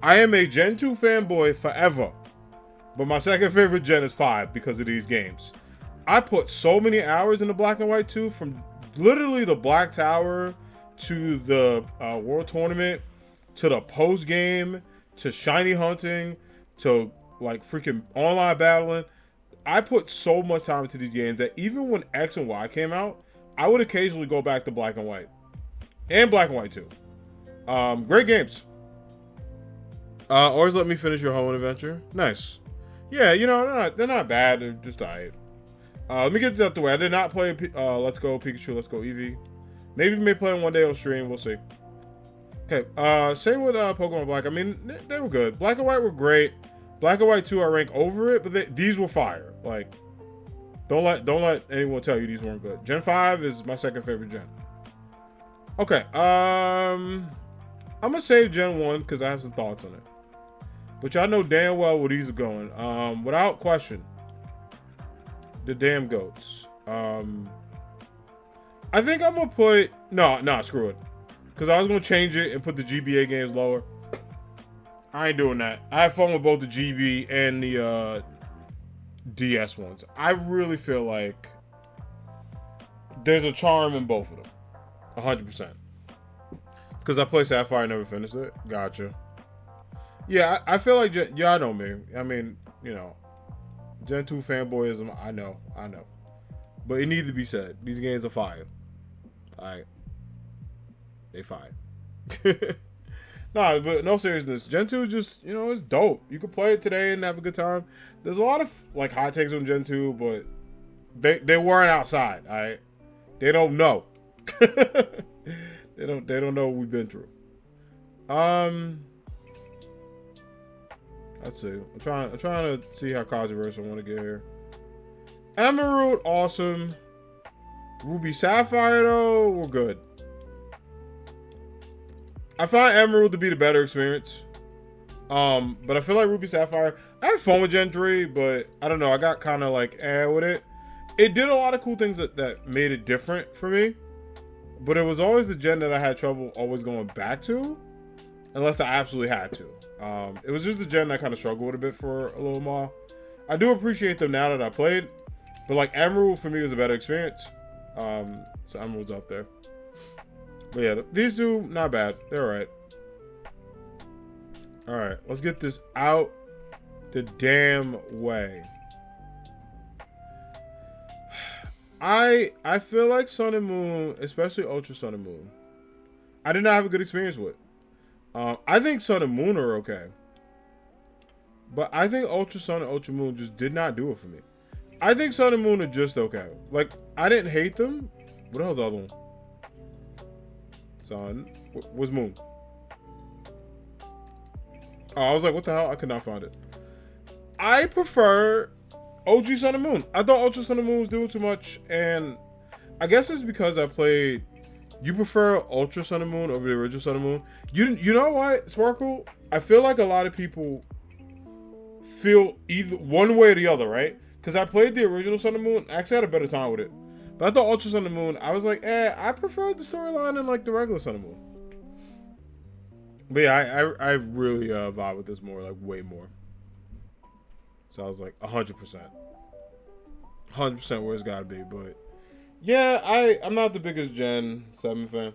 I am a Gen 2 fanboy forever, but my second favorite gen is 5 because of these games. I put so many hours into Black and White 2, from literally the Black Tower to the World Tournament to the post game to shiny hunting to like freaking online battling. I put so much time into these games that even when X and Y came out, I would occasionally go back to Black and White and Black and White 2. Great games. Always let me finish your Hoenn adventure. Nice. Yeah, you know, they're not bad. They're just alright. Let me get this out the way. I did not play Let's Go Pikachu, Let's Go Eevee. Maybe we may play them one day on stream. We'll see. Okay. Same with Pokemon Black. I mean, they were good. Black and White were great. Black and White 2 I rank over it, but these were fire. Like, don't let anyone tell you these weren't good. Gen 5 is my second favorite gen. Okay. I'm gonna save Gen 1 because I have some thoughts on it. But y'all know damn well where these are going. Without question. The damn GOATs. I think I'm gonna put screw it. Because I was gonna change it and put the GBA games lower. I ain't doing that. I have fun with both the GB and the DS ones. I really feel like there's a charm in both of them. 100%. Because I played Sapphire and never finished it. Gotcha. Yeah, I feel like y'all know me. I mean, you know, Gen 2 fanboyism, I know. But it needs to be said. These games are fire. Alright. They fire. Nah, but no seriousness. Gen 2 is just, you know, it's dope. You can play it today and have a good time. There's a lot of, like, hot takes on Gen 2, but they weren't outside, alright? They don't know. They don't know what we've been through. Let's see. I'm trying to see how controversial I want to get here. Emerald, awesome. Ruby Sapphire, though, we're good. I find Emerald to be the better experience. But I feel like Ruby Sapphire, I had fun with Gen 3, but I don't know. I got kind of like with it. It did a lot of cool things that made it different for me. But it was always the gen that I had trouble always going back to. Unless I absolutely had to. It was just the gen I kind of struggled with a bit for a little while. I do appreciate them now that I played. But like Emerald for me was a better experience. So Emerald's up there. But yeah, these two, not bad. They're alright. Alright, let's get this out the damn way. I feel like Sun and Moon, especially Ultra Sun and Moon, I did not have a good experience with. I think Sun and Moon are okay. But I think Ultra Sun and Ultra Moon just did not do it for me. I think Sun and Moon are just okay. Like, I didn't hate them. What the hell's the other one? Sun. What's Moon? Oh, I was like, what the hell? I could not find it. I prefer OG Sun and Moon. I thought Ultra Sun and Moon was doing too much, and I guess it's because I played. You prefer Ultra Sun and Moon over the original Sun and Moon. You know what, Sparkle? I feel like a lot of people feel either one way or the other, right? Because I played the original Sun and Moon. I actually had a better time with it. But I thought Ultra Sun and Moon, I was like, I preferred the storyline in like the regular Sun and Moon. But yeah, I really vibe with this more, like way more. So I was like 100%. 100% where it's gotta be. But yeah, I'm not the biggest Gen 7 fan.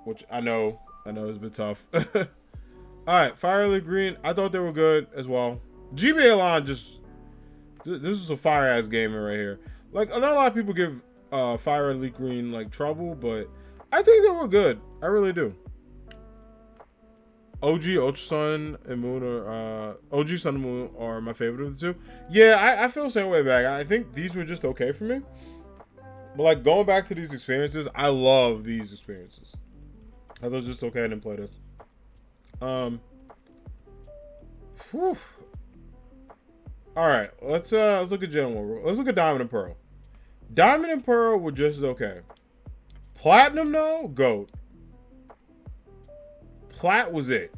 Which I know is a bit tough. Alright, Fire Elite Green, I thought they were good as well. GBA Line just, this is a fire ass gamer right here. Like, I know a lot of people give Fire Elite Green like trouble, but I think they were good. I really do. OG Ultra Sun and Moon are OG Sun and Moon are my favorite of the two. Yeah, I feel the same way back. I think these were just okay for me. But like going back to these experiences, I love these experiences. I thought just okay, I didn't play this. Whew. All right, let's look at Gen 1. Let's look at Diamond and Pearl. Diamond and Pearl were just okay. Platinum though, GOAT. Plat was it.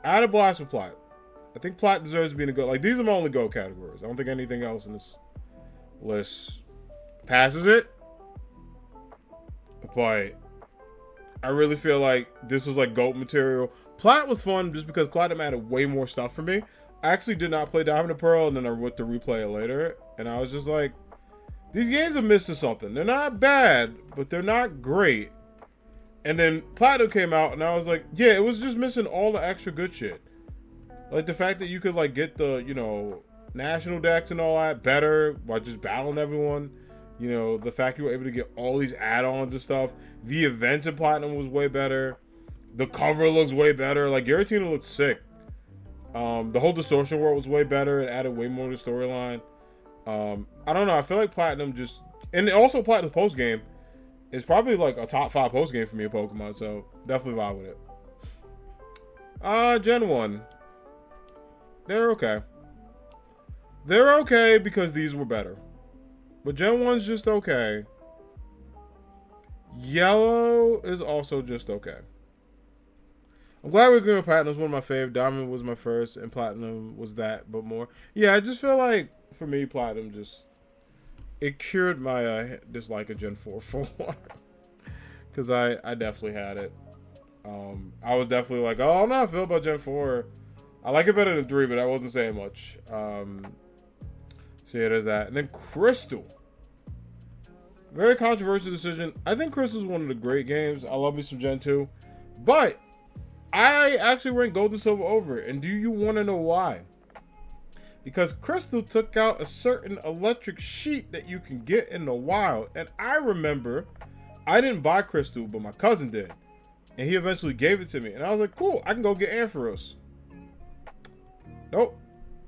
I had a blast with Plat. I think Plat deserves to be in the GOAT. Like, these are my only GOAT categories. I don't think anything else in this list passes it. But I really feel like this is like GOAT material. Plat was fun just because Platinum added way more stuff for me. I actually did not play Diamond and Pearl, and then I went to replay it later. And I was just like, these games are missing something. They're not bad, but they're not great. And then Platinum came out, and I was like, yeah, it was just missing all the extra good shit. Like the fact that you could like get the, you know, national decks and all that better by just battling everyone. You know, the fact you were able to get all these add-ons and stuff. The events in Platinum was way better. The cover looks way better. Like, Giratina looks sick. The whole Distortion world was way better. It added way more to the storyline. I don't know. I feel like Platinum just... And also Platinum post-game is probably like a top 5 post-game for me in Pokemon. So, definitely vibe with it. Gen 1. They're okay. They're okay because these were better. But Gen 1's just okay. Yellow is also just okay. I'm glad we're going Platinum. One of my favorite. Diamond was my first, and Platinum was that, but more. Yeah, I just feel like, for me, Platinum just... It cured my dislike of Gen 4 for because I definitely had it. I was definitely like, oh, I don't know how I feel about Gen 4. I like it better than 3, but I wasn't saying much. So yeah, there's that. And then Crystal. Very controversial decision. I think Crystal's one of the great games. I love me some Gen 2. But I actually ranked Gold and Silver over it. And do you want to know why? Because Crystal took out a certain electric sheet that you can get in the wild. And I remember I didn't buy Crystal, but my cousin did. And he eventually gave it to me. And I was like, cool, I can go get Ampharos. Nope.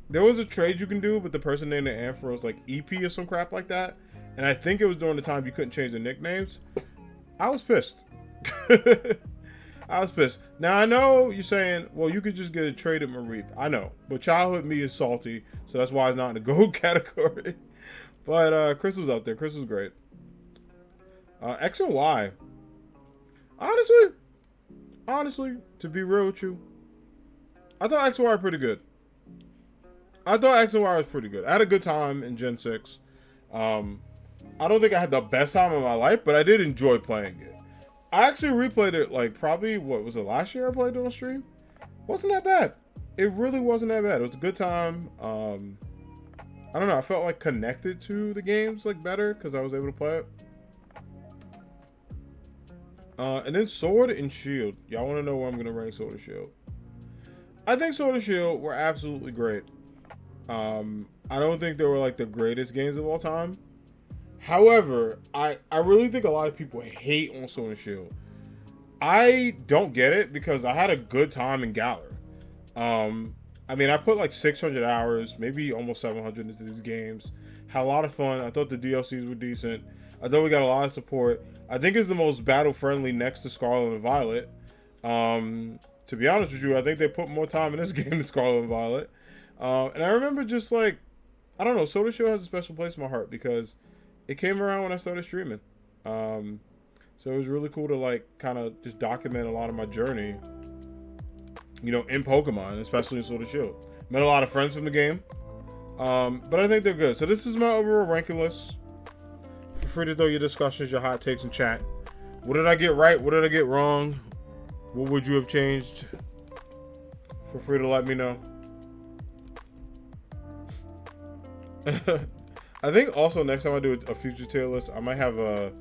There was a trade you can do, but the person named the Ampharos like EP or some crap like that. And I think it was during the time you couldn't change the nicknames. I was pissed. I was pissed. Now, I know you're saying, well, you could just get a trade at Mareep. I know. But childhood me is salty, so that's why it's not in the gold category. But Crystal's out there. Crystal's great. X and Y. Honestly, to be real with you, I thought X and Y were pretty good. I thought X and Y was pretty good. I had a good time in Gen 6. I don't think I had the best time of my life, but I did enjoy playing it. I actually replayed it like probably, what was it, last year I played it on stream? Wasn't that bad. It really wasn't that bad. It was a good time. I don't know. I felt like connected to the games like better because I was able to play it. And then Sword and Shield. Y'all want to know where I'm going to rank Sword and Shield? I think Sword and Shield were absolutely great. I don't think they were like the greatest games of all time. However, I really think a lot of people hate on Sword and Shield. I don't get it because I had a good time in Galar. I mean, I put like 600 hours, maybe almost 700 into these games. Had a lot of fun. I thought the DLCs were decent. I thought we got a lot of support. I think it's the most battle friendly next to Scarlet and Violet. To be honest with you, I think they put more time in this game than Scarlet and Violet. And I remember just like, I don't know, Soda Show has a special place in my heart because it came around when I started streaming. So it was really cool to like kind of just document a lot of my journey, you know, in Pokemon, especially in Sword and Shield. Met a lot of friends from the game, but I think they're good. So this is my overall ranking list. Feel free to throw your discussions, your hot takes in chat. What did I get right? What did I get wrong? What would you have changed? Feel free to let me know. I think also next time I do a future tier list, I might have a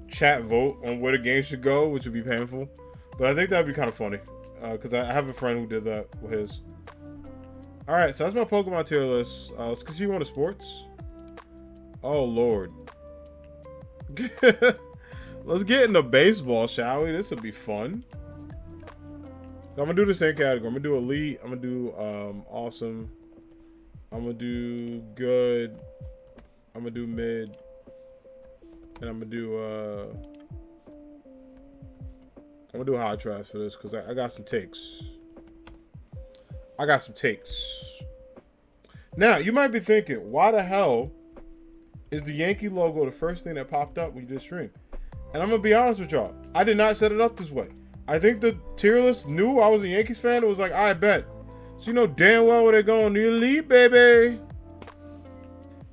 chat vote on where the game should go, which would be painful. But I think that'd be kind of funny. Because I have a friend who did that with his. Alright, so that's my Pokemon tier list. Let's continue on to sports. Oh, Lord. Let's get into baseball, shall we? This will be fun. So I'm going to do the same category. I'm going to do elite. I'm going to do awesome. I'm going to do good. I'm going to do mid. And I'm going to do high trash for this because I got some takes. Now, you might be thinking, why the hell is the Yankee logo the first thing that popped up when you did stream? And I'm going to be honest with y'all. I did not set it up this way. I think the tier list knew I was a Yankees fan. It was like, I bet. So you know damn well where they're going. The elite, baby.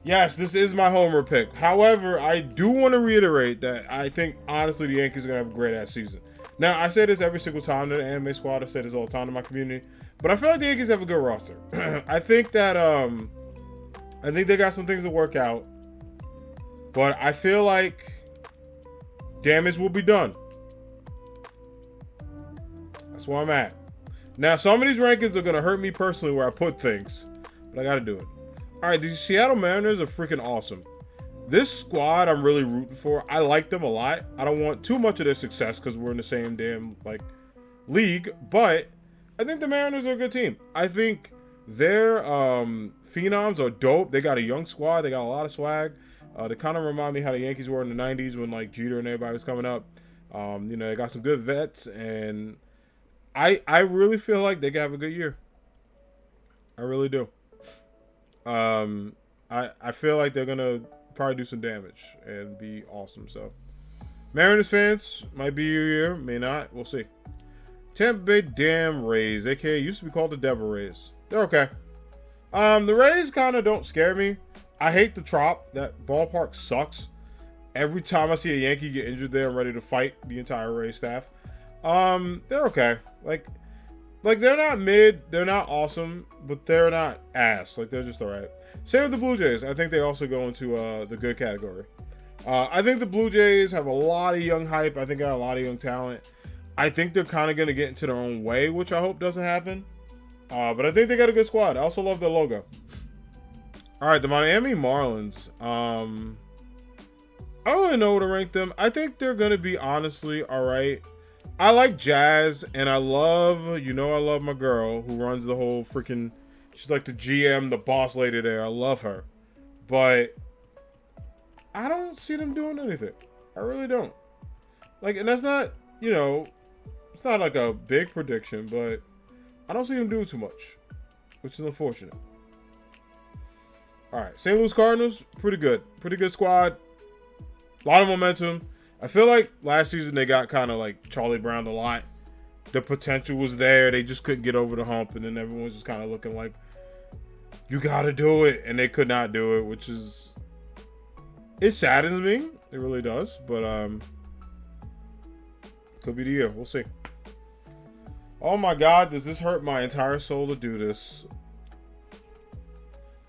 Yes, this is my homer pick. However, I do want to reiterate that I think, honestly, the Yankees are going to have a great-ass season. Now, I say this every single time to the anime squad. I say this all the time to my community. But I feel like the Yankees have a good roster. I think that, I think they got some things to work out. But I feel like damage will be done. That's where I'm at. Now, some of these rankings are going to hurt me personally where I put things. But I got to do it. All right, these Seattle Mariners are freaking awesome. This squad I'm really rooting for. I like them a lot. I don't want too much of their success because we're in the same damn, like, league. But I think the Mariners are a good team. I think their phenoms are dope. They got a young squad. They got a lot of swag. They kind of remind me how the Yankees were in the 90s when, like, Jeter and everybody was coming up. You know, they got some good vets. And I really feel like they could have a good year. I really do. I feel like they're going to probably do some damage and be awesome. So, Mariners fans, might be your year, may not. We'll see. Tampa Bay damn Rays, aka used to be called the Devil Rays. They're okay. The Rays kind of don't scare me. I hate the Trop. That ballpark sucks. Every time I see a Yankee get injured there, I'm ready to fight the entire Rays staff. They're okay. Like they're not mid, they're not awesome, but they're not ass. Like they're just alright. Same with the Blue Jays. I think they also go into the good category. I think the Blue Jays have a lot of young hype. I think they got a lot of young talent. I think they're kind of going to get into their own way, which I hope doesn't happen. But I think they got a good squad. I also love their logo. All right, the Miami Marlins. I don't really know where to rank them. I think they're going to be honestly all right. I like Jazz, and I love my girl who runs the whole freaking, she's like the GM, the boss lady there. I love her. But I don't see them doing anything. I really don't. Like, and that's not, it's not like a big prediction, but I don't see them doing too much, which is unfortunate. All right, St. Louis Cardinals, pretty good. Pretty good squad. A lot of momentum. I feel like last season they got kind of like Charlie Brown a lot. The potential was there. They just couldn't get over the hump, and then everyone was just kind of looking like, you got to do it, and they could not do it, which is, it saddens me. It really does, but could be the year. We'll see. Oh my God, does this hurt my entire soul to do this?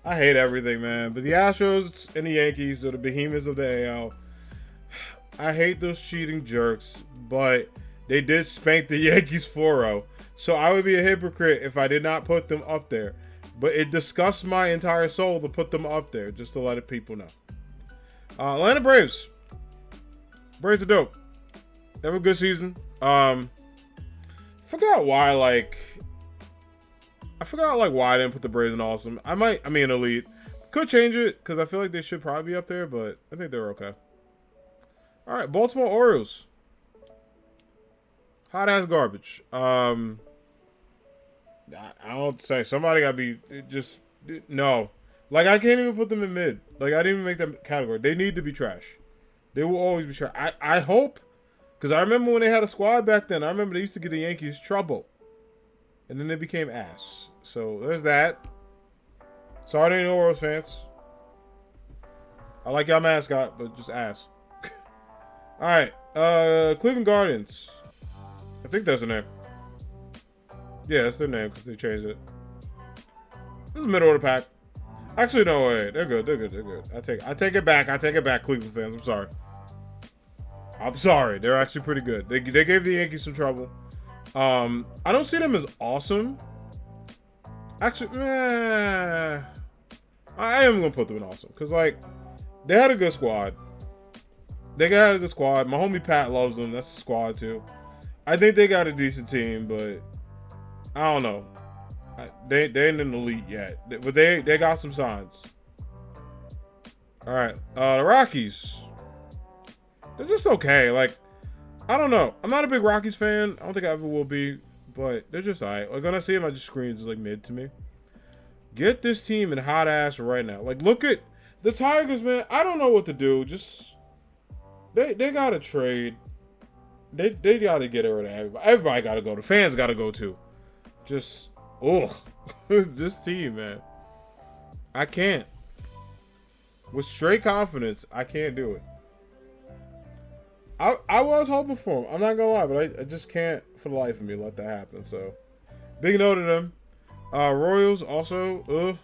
I hate everything, man. But the Astros and the Yankees are the behemoths of the AL. I hate those cheating jerks, but they did spank the Yankees 4-0. So I would be a hypocrite if I did not put them up there. But it disgusts my entire soul to put them up there, just to let people know. Atlanta Braves. Braves are dope. They have a good season. Forgot why, like, I forgot, like, why I didn't put the Braves in awesome. I mean, elite. Could change it, because I feel like they should probably be up there, but I think they're okay. All right, Baltimore Orioles. Hot ass garbage. I don't say. Somebody got to be just, no. Like, I can't even put them in mid. Like, I didn't even make them category. They need to be trash. They will always be trash. I hope, because I remember when they had a squad back then, I remember they used to give the Yankees trouble. And then they became ass. So, there's that. Sorry to any Orioles fans. I like y'all mascot, but just ass. Alright. Cleveland Guardians. I think that's the name. Yeah, that's their name because they changed it. This is middle of the pack. Actually, no way. They're good. They're good. They're good. I take it back. I take it back, Cleveland fans. I'm sorry. I'm sorry. They're actually pretty good. They gave the Yankees some trouble. I don't see them as awesome. Actually, I am gonna put them in awesome because, like, they had a good squad. They got a good squad. My homie Pat loves them. That's the squad too. I think they got a decent team, but I don't know. They ain't an elite yet, but they got some signs. All right, the Rockies. They're just okay. Like, I don't know. I'm not a big Rockies fan. I don't think I ever will be, but they're just alright. Like, when I see them, I just scream just like mid to me. Get this team in hot ass right now. Like, look at the Tigers, man. I don't know what to do. Just they gotta trade. They gotta get rid of everybody. Everybody gotta go. The fans gotta go too. Just this team, man. I can't. With straight confidence, I can't do it. I was hoping for them. I'm not gonna lie, but I just can't for the life of me let that happen. So, big note to them. Royals also.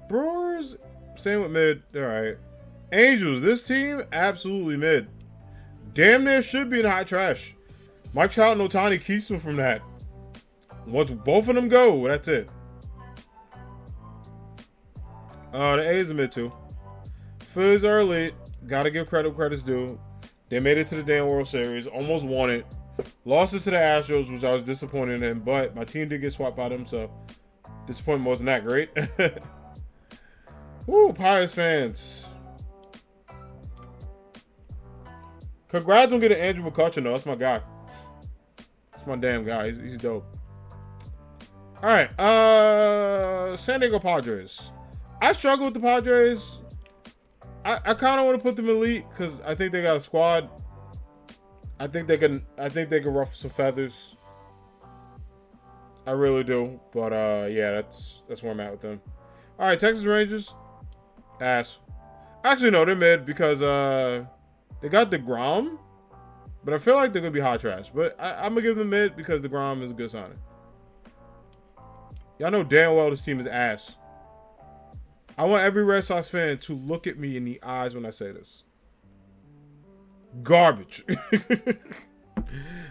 Brewers, same with mid. All right. Angels, this team absolutely mid. Damn near should be in high trash. Mike Trout and Ohtani keeps them from that. Once both of them go, that's it. The A's are mid too. Phillies are elite. Gotta give credit where credit's due. They made it to the damn World Series. Almost won it. Lost it to the Astros, which I was disappointed in. But my team did get swept by them, so disappointment wasn't that great. Woo, Pirates fans. Congrats on getting Andrew McCutchen, though. That's my guy. That's my damn guy. He's dope. All right. San Diego Padres. I struggle with the Padres. I kind of want to put them elite because I think they got a squad. I think they can ruffle some feathers. I really do. But yeah, that's where I'm at with them. All right, Texas Rangers. Ass. Actually, no, they're mid because they got DeGrom, but I feel like they're gonna be hot trash. But I'm gonna give them mid because DeGrom is a good signing. Y'all know damn well this team is ass. I want every Red Sox fan to look at me in the eyes when I say this. Garbage.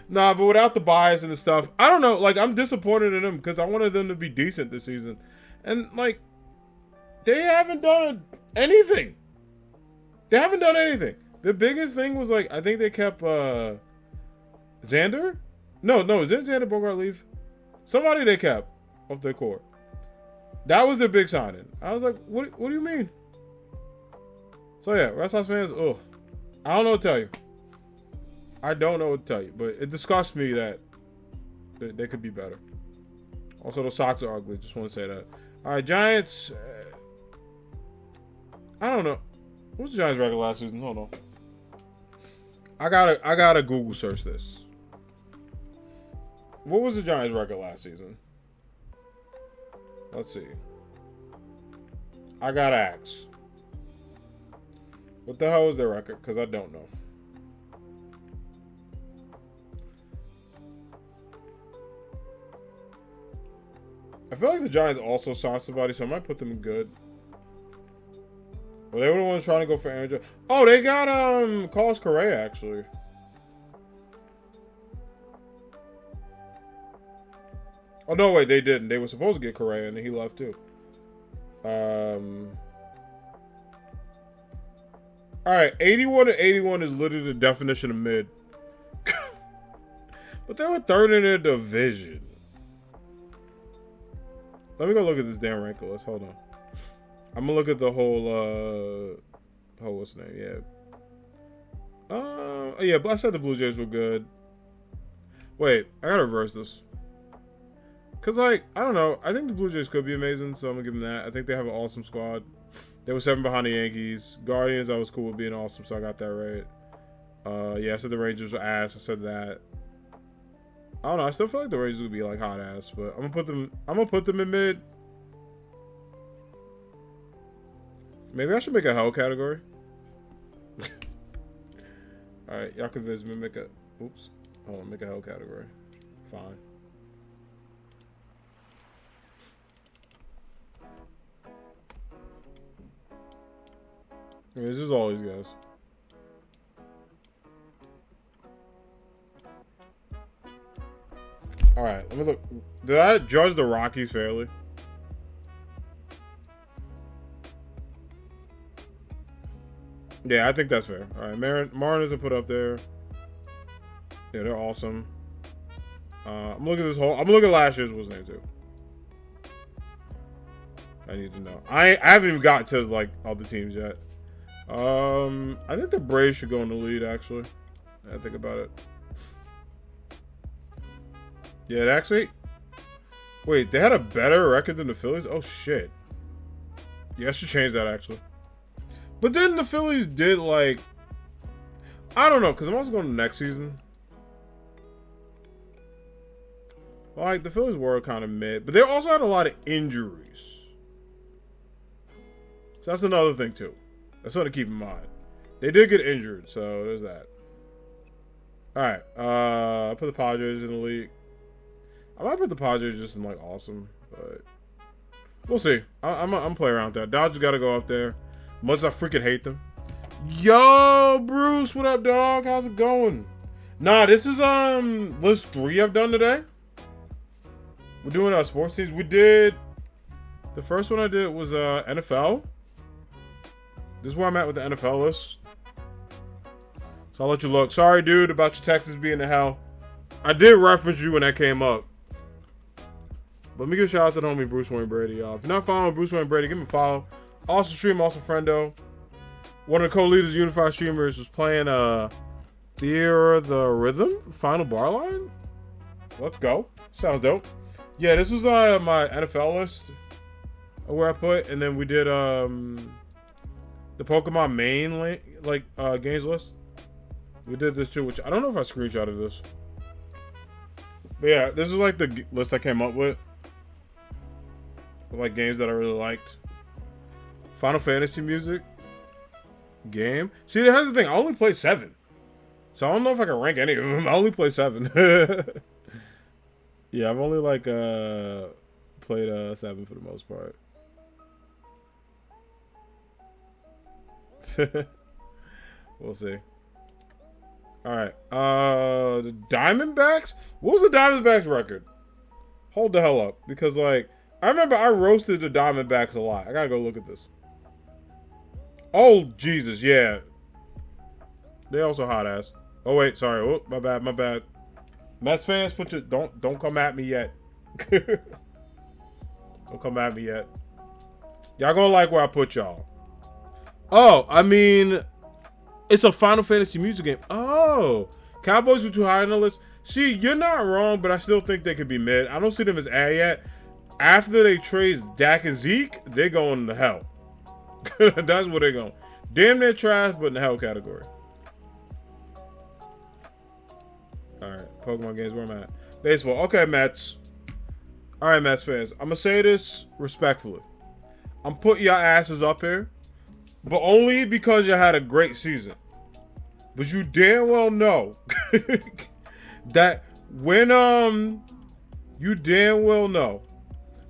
Nah, but without the bias and the stuff, I don't know. Like, I'm disappointed in them because I wanted them to be decent this season. And, like, they haven't done anything. They haven't done anything. The biggest thing was, like, I think they kept Xander? No, didn't Xander Bogart leave? Somebody they kept off their core. That was their big signing. I was like, what do you mean? So, yeah, Red Sox fans, I don't know what to tell you. I don't know what to tell you, but it disgusts me that they could be better. Also, the Sox are ugly. Just want to say that. All right, Giants. I don't know. What's the Giants' record last season? Hold on. I gotta Google search this. What was the Giants' record last season? Let's see. I gotta ask. What the hell is their record? Because I don't know. I feel like the Giants also signed somebody, so I might put them in good. Well, they were the ones trying to go for Aaron Judge. Oh, they got Carlos Correa actually. Oh no, wait, they didn't. They were supposed to get Correa, and he left too. All right, 81 and 81 is literally the definition of mid. But they were third in their division. Let me go look at this damn rank list. Hold on. I'm gonna look at the whole what's the name? Yeah. Yeah, but I said the Blue Jays were good. Wait, I gotta reverse this. Cause like, I don't know. I think the Blue Jays could be amazing, so I'm gonna give them that. I think they have an awesome squad. They were 7 behind the Yankees. Guardians, I was cool with being awesome, so I got that right. Yeah, I said the Rangers were ass. I said that. I don't know. I still feel like the Rangers would be like hot ass, but I'm gonna put them in mid. Maybe I should make a hell category. All right, y'all convince me. Make a make a hell category. Fine. I mean, this is all these guys. All right, let me look. Did I judge the Rockies fairly? Yeah, I think that's fair. All right, Mariners are put up there. Yeah, they're awesome. I'm looking at this whole. I'm looking at last year's what's name too. I need to know. I haven't even got to like other teams yet. I think the Braves should go in the lead actually. I think about it. Yeah, actually. Wait, they had a better record than the Phillies? Oh shit. Yeah, I should change that actually. But then the Phillies did like, I don't know, because I'm also going to next season. Like, the Phillies were kind of mid, but they also had a lot of injuries. So that's another thing, too. That's something to keep in mind. They did get injured, so there's that. All right. I put the Padres in the league. I might put the Padres just in, like, awesome, but we'll see. I'm playing around with that. Dodgers got to go up there. Much as I freaking hate them. Yo, Bruce, what up, dog? How's it going? Nah, this is list 3 I've done today. We're doing our sports teams. We did the first one I did was NFL. This is where I'm at with the NFL list. So I'll let you look. Sorry, dude, about your Texas being the hell. I did reference you when that came up. But let me give a shout out to the homie Bruce Wayne Brady, y'all. If you're not following Bruce Wayne Brady, give him a follow. Also stream, also friendo. One of the co-leaders of Unified Streamers was playing Theater the Rhythm Final Bar Line. Let's go. Sounds dope. Yeah, this was my NFL list where I put, and then we did the Pokemon main games list. We did this too, which I don't know if I screenshotted this. But yeah, this is like the list I came up with like games that I really liked. Final Fantasy music game. See, here's the thing. I only play 7, so I don't know if I can rank any of them. I only play 7. Yeah, I've only like played 7 for the most part. We'll see. All right. The Diamondbacks. What was the Diamondbacks record? Hold the hell up, because like I remember I roasted the Diamondbacks a lot. I gotta go look at this. Oh Jesus, yeah. They also hot ass. Oh wait, sorry. Oh, my bad. Mets fans, don't come at me yet. Don't come at me yet. Y'all gonna like where I put y'all. Oh, I mean, it's a Final Fantasy music game. Oh, Cowboys were too high on the list. See, you're not wrong, but I still think they could be mid. I don't see them as A yet. After they trade Dak and Zeke, they're going to hell. That's where they're going. Damn near trash, but in the hell category. Alright, Pokemon games, where I'm at. Baseball. Okay, Mets. Alright, Mets fans. I'm going to say this respectfully. I'm putting your asses up here, but only because you had a great season. But you damn well know that when you damn well know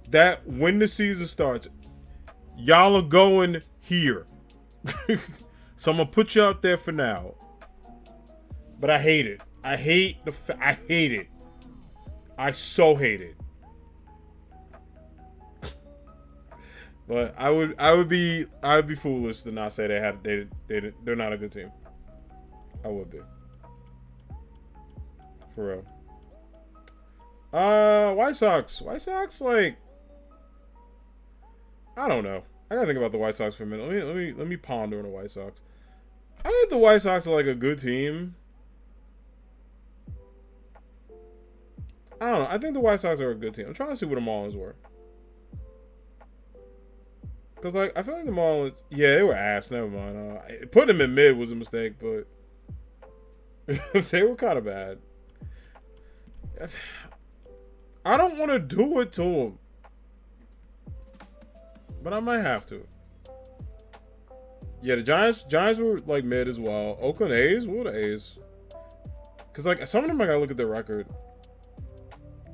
that when the season starts, y'all are going here. So I'm gonna put you out there for now. But I hate it. I hate it. I so hate it. But I would be foolish to not say they're not a good team. I would be. For real. White Sox. White Sox, like, I don't know. I gotta think about the White Sox for a minute. Let me ponder on the White Sox. I think the White Sox are like a good team. I don't know. I think the White Sox are a good team. I'm trying to see what the Marlins were. Because, like, I feel like the Marlins... Yeah, they were ass. Never mind. Putting them in mid was a mistake, but... they were kind of bad. I don't want to do it to them. But I might have to. Yeah, the Giants were, like, mid as well. Oakland A's? What were the A's? Because, like, some of them I gotta look at their record.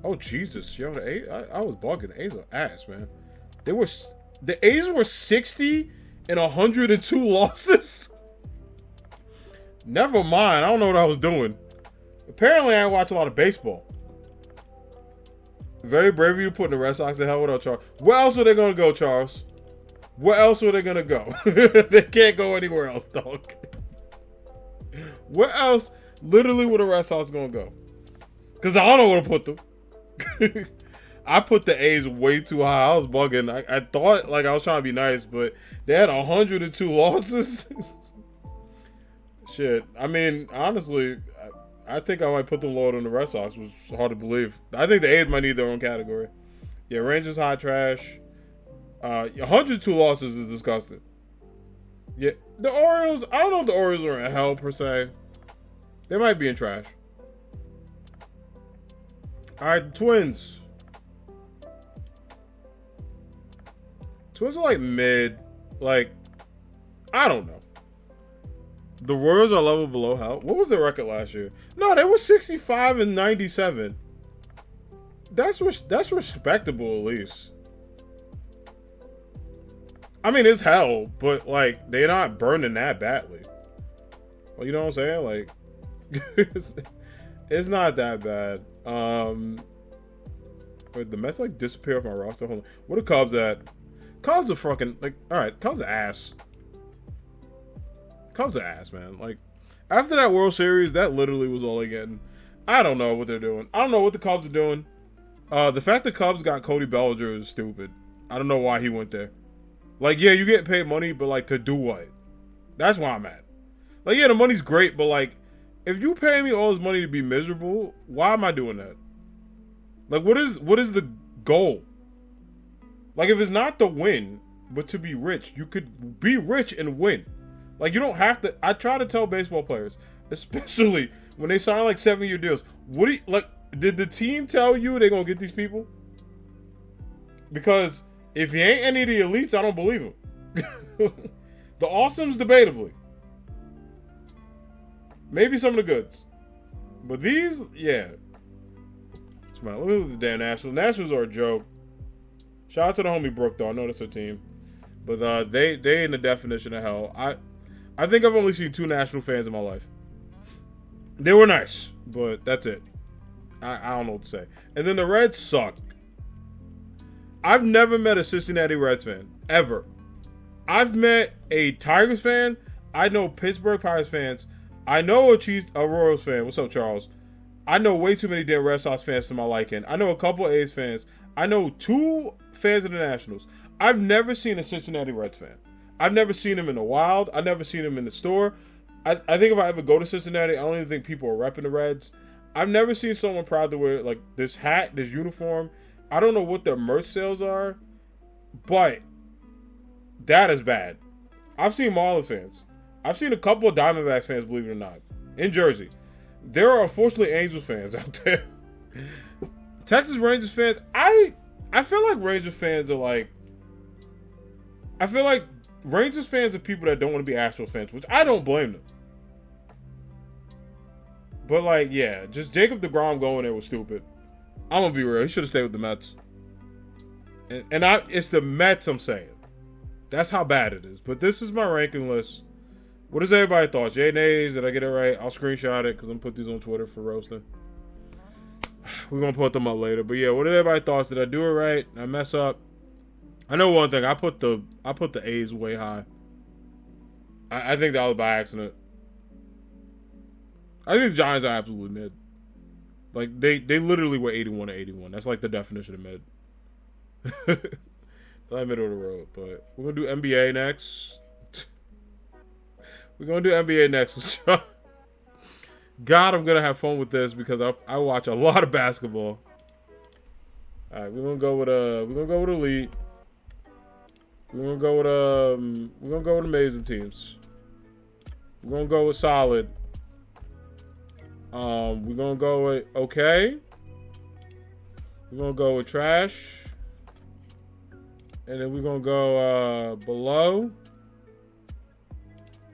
Oh, Jesus. Yo, the A's... I was bugging. The A's are ass, man. They were... The A's were 60 and 102 losses. Never mind. I don't know what I was doing. Apparently, I watch a lot of baseball. Very brave of you to put in the Red Sox. The hell, what up, Charles? Where else are they going to go, Charles? Where else are they going to go? They can't go anywhere else, dog. Where else, literally, where the Red Sox going to go? Because I don't know where to put them. I put the A's way too high. I was bugging. I thought like I was trying to be nice, but they had 102 losses. Shit. I mean, honestly, I think I might put them lower than the Red Sox, which is hard to believe. I think the A's might need their own category. Yeah, Rangers high trash. 102 losses is disgusting. Yeah, the Orioles. I don't know if the Orioles are in hell per se. They might be in trash. All right, Twins. Twins are like mid. Like, I don't know. The Royals are a level below hell. What was their record last year? No, they were 65 and 97. That's respectable at least. I mean, it's hell, but like they're not burning that badly. Well, you know what I'm saying? Like, it's not that bad. Wait, the Mets like disappear off my roster. Hold on. What are Cubs at? Cubs are fucking, like, alright, Cubs are ass. Cubs are ass, man. Like, after that World Series, that literally was all they getting. I don't know what they're doing. I don't know what the Cubs are doing. The fact the Cubs got Cody Bellinger is stupid. I don't know why he went there. Like, yeah, you get paid money, but, like, to do what? That's why I'm at. Like, yeah, the money's great, but, like, if you pay me all this money to be miserable, why am I doing that? Like, what is the goal? Like, if it's not to win, but to be rich, you could be rich and win. Like, you don't have to. I try to tell baseball players, especially when they sign like 7-year deals. What do you, like? Did the team tell you they're gonna get these people? Because if he ain't any of the elites, I don't believe him. The awesomes, debatably. Maybe some of the goods, but these, yeah. Let me look at the damn Nationals. Nationals are a joke. Shout out to the homie Brooke, though. I know that's her team. But they in the definition of hell. I think I've only seen 2 National fans in my life. They were nice, but that's it. I don't know what to say. And then the Reds suck. I've never met a Cincinnati Reds fan. Ever. I've met a Tigers fan. I know Pittsburgh Pirates fans. I know a Royals fan. What's up, Charles? I know way too many damn Red Sox fans for my liking. I know a couple of A's fans. I know 2 fans of the Nationals. I've never seen a Cincinnati Reds fan. I've never seen them in the wild. I've never seen them in the store. I think if I ever go to Cincinnati, I don't even think people are repping the Reds. I've never seen someone proud to wear like this hat, this uniform. I don't know what their merch sales are, but that is bad. I've seen Marlins fans. I've seen a couple of Diamondbacks fans, believe it or not, in Jersey. There are unfortunately Angels fans out there. Texas Rangers fans, I feel like Rangers fans are like, I feel like Rangers fans are people that don't want to be actual fans, which I don't blame them. But like, yeah, just Jacob deGrom going there was stupid. I'm gonna be real. He should have stayed with the Mets. And it's the Mets I'm saying. That's how bad it is. But this is my ranking list. What is everybody thoughts? Yay, nays? Did I get it right? I'll screenshot it because I'm gonna put these on Twitter for roasting. We're gonna put them up later. But yeah, what are everybody thoughts? Did I do it right? Did I mess up? I know one thing. I put the A's way high. I think that was by accident. I think the Giants are absolutely mid. Like they literally were 81 to 81. That's like the definition of mid. Like middle of the road. But we're gonna do NBA next. We're gonna do NBA next with y'all. God, I'm gonna have fun with this because I watch a lot of basketball. All right, we're gonna go with elite. We're gonna go with amazing teams. We're gonna go with solid. We're gonna go with okay. We're gonna go with trash. And then we're gonna go below.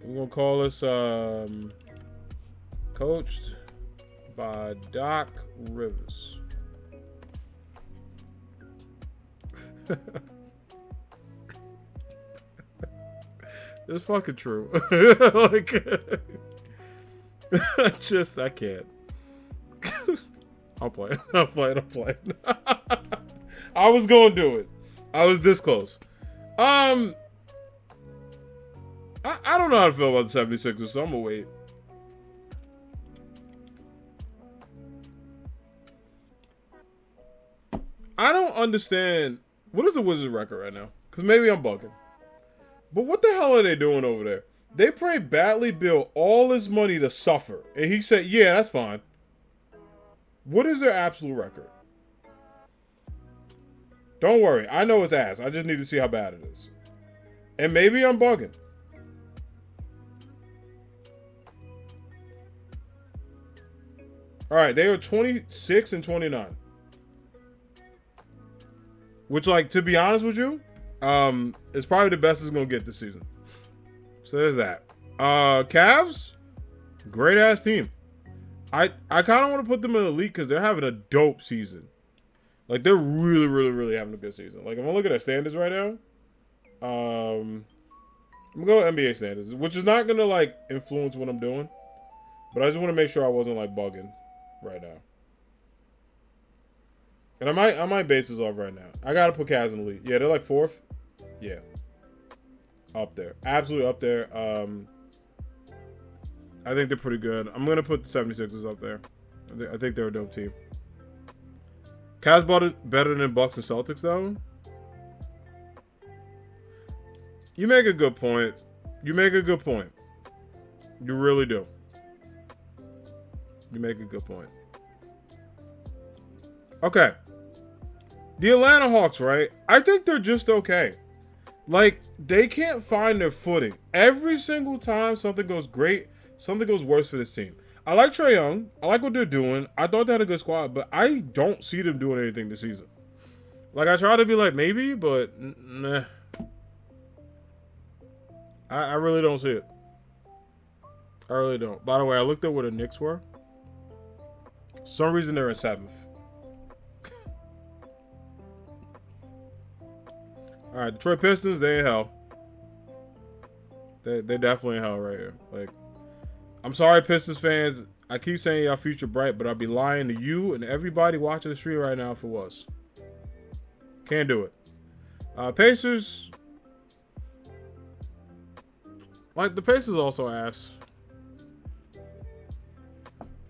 We're gonna call this coached by Doc Rivers. It's fucking true. Like, I can't. I'll play it. I was gonna do it. I was this close. I don't know how to feel about the 76ers, so I'm gonna wait. I don't understand. What is the Wizards record right now? Because maybe I'm bugging. But what the hell are they doing over there? They paid Bradley Beal all his money to suffer. And he said, yeah, that's fine. What is their absolute record? Don't worry. I know it's ass. I just need to see how bad it is. And maybe I'm bugging. All right. They are 26 and 29. Which, like, to be honest with you, is probably the best it's going to get this season. So there's that. Cavs, great ass team. I kind of want to put them in the league because they're having a dope season. Like they're really having a good season. Like if I look at their standards right now, I'm gonna go with NBA standards, which is not gonna like influence what I'm doing, but I just want to make sure I wasn't like bugging right now. And I might base this off right now. I gotta put Cavs in the league. Yeah, they're like 4th. Yeah. Up there. Absolutely up there. I think they're pretty good. I'm going to put the 76ers up there. I think they're a dope team. Cavs better than Bucks and Celtics, though? You make a good point. You really do. You make a good point. Okay. The Atlanta Hawks, right? I think they're just okay. Like, they can't find their footing. Every single time something goes great, something goes worse for this team. I like Trae Young. I like what they're doing. I thought they had a good squad, but I don't see them doing anything this season. Like, I try to be like, maybe, but nah. I really don't see it. I really don't. By the way, I looked at where the Knicks were. For some reason, they're in 7th. All right, Detroit Pistons, they in hell. They definitely in hell right here. Like, I'm sorry, Pistons fans. I keep saying y'all future bright, but I'll be lying to you and everybody watching the stream right now if it was. Can't do it. Pacers. Like, the Pacers also ass.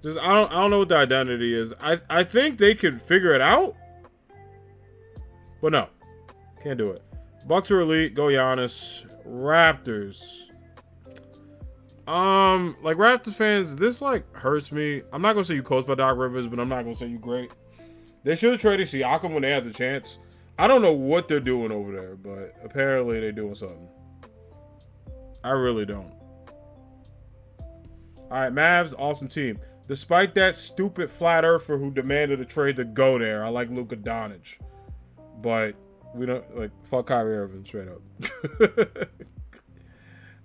Just I don't know what the identity is. I think they could figure it out. But no. Can't do it. Bucks are elite. Go Giannis. Raptors. Like Raptors fans, this like hurts me. I'm not gonna say you coached by Doc Rivers, but I'm not gonna say you great. They should have traded Siakam when they had the chance. I don't know what they're doing over there, but apparently they're doing something. I really don't. All right, Mavs, awesome team. Despite that stupid flat earther who demanded a trade to go there, I like Luka Doncic, but we don't like fuck Kyrie Irving straight up.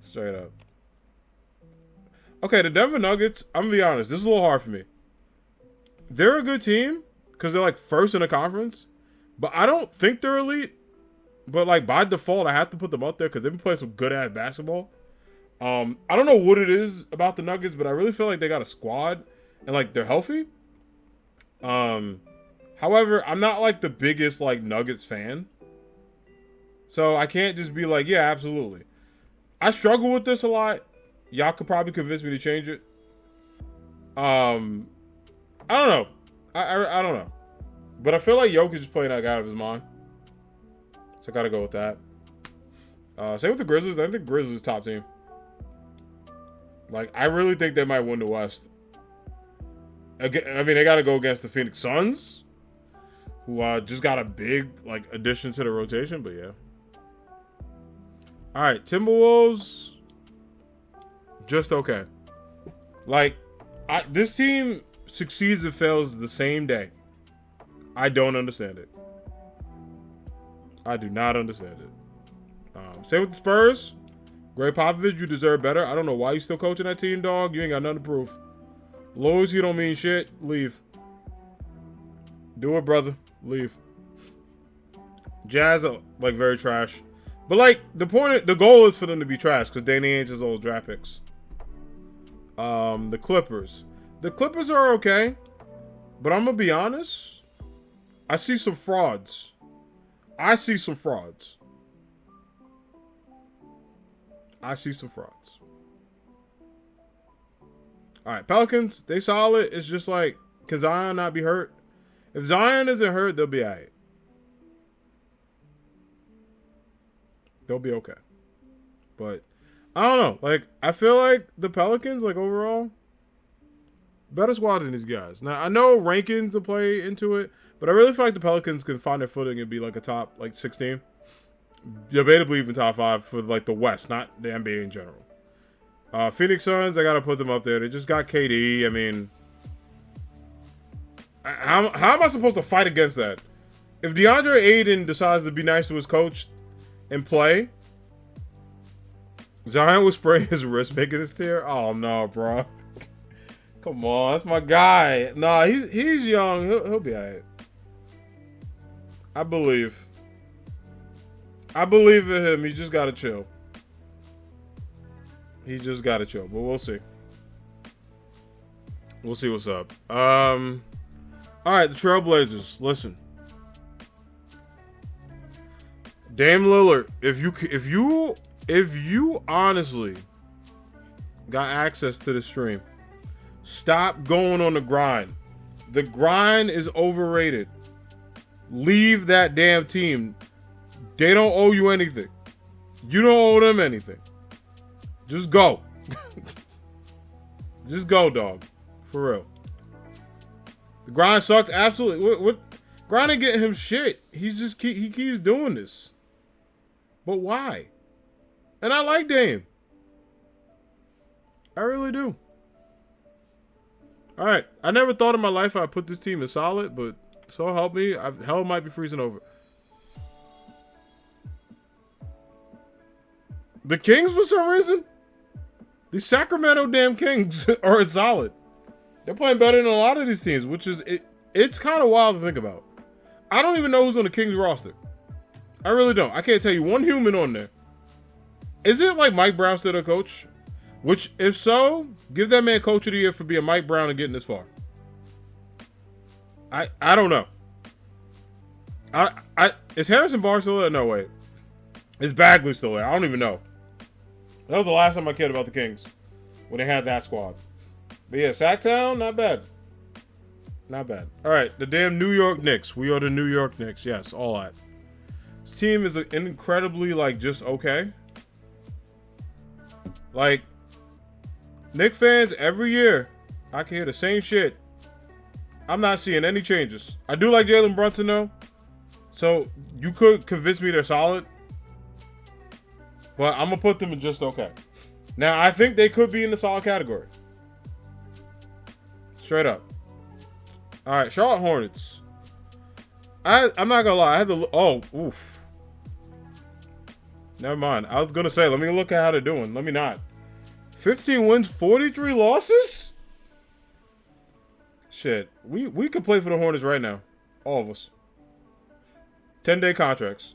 Straight up. Okay, the Denver Nuggets, I'm gonna be honest, this is a little hard for me. They're a good team because they're like first in the conference, but I don't think they're elite. But like by default, I have to put them up there because they've been playing some good ass basketball. I don't know what it is about the Nuggets, but I really feel like they got a squad and like they're healthy. However, I'm not like the biggest like Nuggets fan. So I can't just be like, yeah, absolutely. I struggle with this a lot. Y'all could probably convince me to change it. I don't know. I don't know. But I feel like Jokic is playing that guy out of his mind. So I gotta go with that. Same with the Grizzlies. I think the Grizzlies top team. Like, I really think they might win the West. Again, I mean, they gotta go against the Phoenix Suns, who just got a big like addition to the rotation. But yeah. All right, Timberwolves. Just okay. Like, this team succeeds and fails the same day. I don't understand it. I do not understand it. Same with the Spurs. Greg Popovich, you deserve better. I don't know why you still coaching that team, dog. You ain't got nothing to prove. Loyalty don't mean shit. Leave. Do it, brother. Leave. Jazz are, like, very trash. But, like, the goal is for them to be trash because Danny Ainge is old draft picks. The Clippers. The Clippers are okay. But I'm going to be honest. I see some frauds. I see some frauds. All right, Pelicans, they solid. It's just like, can Zion not be hurt? If Zion isn't hurt, they'll be all right. They'll be okay. But I don't know. Like, I feel like the Pelicans, like, overall, better squad than these guys. Now, I know rankings to play into it, but I really feel like the Pelicans can find their footing and be like a top, like, 16. Debatably even top 5 for, like, the West, not the NBA in general. Phoenix Suns, I got to put them up there. They just got KD. I mean, how am I supposed to fight against that? If DeAndre Ayton decides to be nice to his coach and play, Zion will spray his wrist making this tear. Oh, no, bro. Come on, that's my guy. Nah, he's young. He'll be all right. I believe in him. He just got to chill. But we'll see. We'll see what's up. All right, the Trailblazers. Listen, Dame Lillard. If you honestly got access to the stream, stop going on the grind. The grind is overrated. Leave that damn team. They don't owe you anything. You don't owe them anything. Just go. Just go, dog. For real. The grind sucks. Absolutely. What? Grind ain't getting him shit. He keeps doing this. But why? And I like Dame. I really do. All right. I never thought in my life I'd put this team in solid, but so help me. Hell might be freezing over. The Kings, for some reason, the Sacramento damn Kings are solid. They're playing better than a lot of these teams, which is, it's kind of wild to think about. I don't even know who's on the Kings roster. I really don't. I can't tell you one human on there. Is it like Mike Brown still their coach? Which, if so, give that man coach of the year for being Mike Brown and getting this far. I don't know. Is Harrison Barnes still there? No, wait. Is Bagley still there? I don't even know. That was the last time I cared about the Kings. When they had that squad. But yeah, Sacktown, not bad. Not bad. Alright, the damn New York Knicks. We are the New York Knicks. Yes, all that. This team is incredibly, like, just okay. Like, Knicks fans, every year, I can hear the same shit. I'm not seeing any changes. I do like Jalen Brunson, though. So, you could convince me they're solid. But I'm going to put them in just okay. Now, I think they could be in the solid category. Straight up. All right, Charlotte Hornets. I'm not going to lie. I had to look. Oh, oof. Never mind. I was going to say, let me look at how they're doing. Let me not. 15 wins, 43 losses? Shit. We could play for the Hornets right now. All of us. 10-day contracts.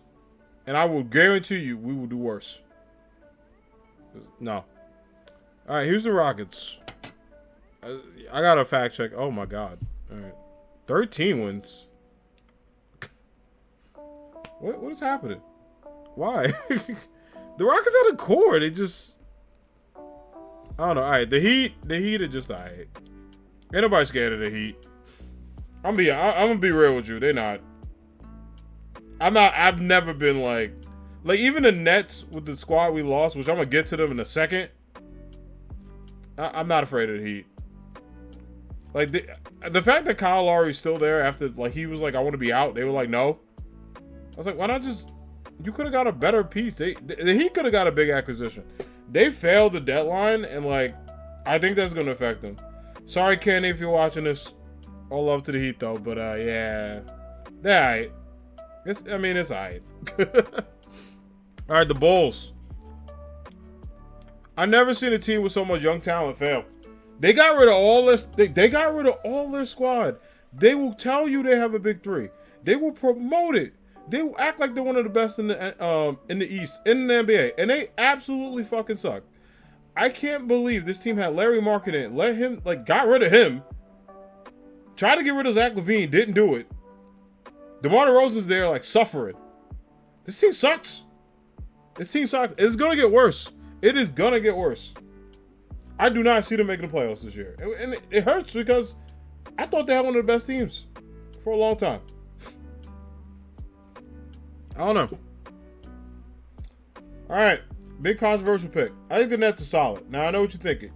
And I will guarantee you we will do worse. No. All right, Houston Rockets. I got to fact check. Oh, my God. All right. 13 wins. What is happening? Why? The Rockets had a core. They just... I don't know. All right, the Heat are just all right. Ain't nobody scared of the Heat. I'm gonna be real with you. They're not. I've never been like even the Nets with the squad we lost, which I'm gonna get to them in a second. I'm not afraid of the Heat. Like the fact that Kyle Lowry's still there after like he was like I want to be out. They were like no. I was like why not just you could have got a better piece. The Heat could have got a big acquisition. They failed the deadline and like I think that's gonna affect them. Sorry Kenny if you're watching this. All love to the Heat though, but yeah, they're alright. It's alright. All right, the Bulls. I never seen a team with so much young talent fail. They got rid of all this. They got rid of all their squad. They will tell you they have a big three. They will promote it. They will act like they're one of the best in the East, in the NBA, and they absolutely fucking suck. I can't believe this team had Larry Markkinen. Let him got rid of him. Tried to get rid of Zach LaVine, didn't do it. DeMar DeRozan's there suffering. This team sucks. This team sucks. It's gonna get worse. It is gonna get worse. I do not see them making the playoffs this year. And it hurts because I thought they had one of the best teams for a long time. I don't know. All right. Big controversial pick. I think the Nets are solid. Now, I know what you're thinking.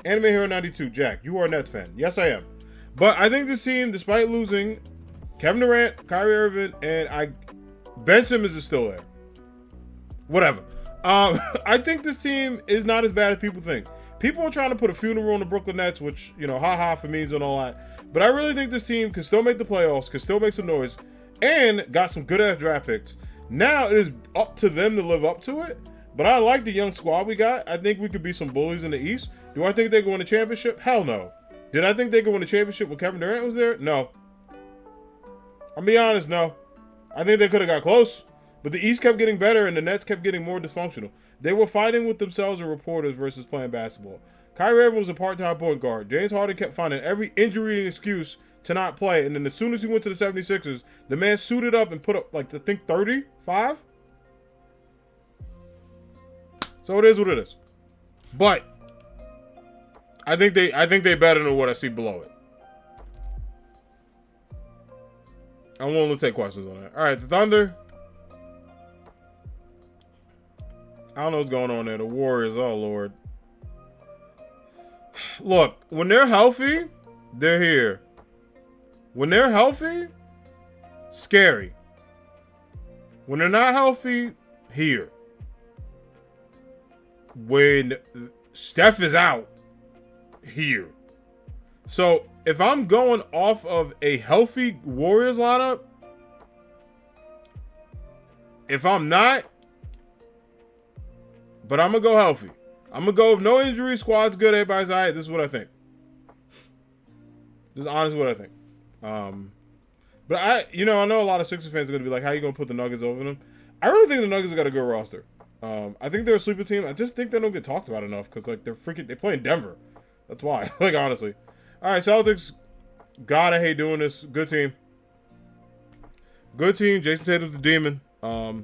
Anime Hero 92. Jack, you are a Nets fan. Yes, I am. But I think this team, despite losing Kevin Durant, Kyrie Irving, and Ben Simmons is still there. Whatever. I think this team is not as bad as people think. People are trying to put a funeral on the Brooklyn Nets, which, ha for memes and all that. But I really think this team can still make the playoffs, can still make some noise, and got some good-ass draft picks. Now it is up to them to live up to it. But I like the young squad we got. I think we could be some bullies in the East. Do I think they could win a championship? Hell no. Did I think they could win a championship when Kevin Durant was there? No. I'll be honest, no. I think they could have got close. But the East kept getting better and the Nets kept getting more dysfunctional. They were fighting with themselves and reporters versus playing basketball. Kyrie Irving was a part-time point guard. James Harden kept finding every injury and excuse to not play. And then as soon as he went to the 76ers, the man suited up and put up, I think 35? So it is what it is. But I think they better than what I see below it. I'm willing to take questions on that. All right, the Thunder. I don't know what's going on there. The Warriors, oh Lord. Look, when they're healthy, they're here. When they're healthy, scary. When they're not healthy, here. When Steph is out, here. So if I'm going off of a healthy Warriors lineup, if I'm not, but I'm going to go healthy. I'm going to go with no injury, squad's good, everybody's all right. This is what I think. This is honestly what I think. But I know a lot of Sixers fans are going to be like, how are you going to put the Nuggets over them? I really think the Nuggets have got a good roster. I think they're a sleeper team. I just think they don't get talked about enough because they play in Denver. That's why. Honestly. All right, Celtics. God, I hate doing this. Good team. Good team. Jason Tatum's a demon. I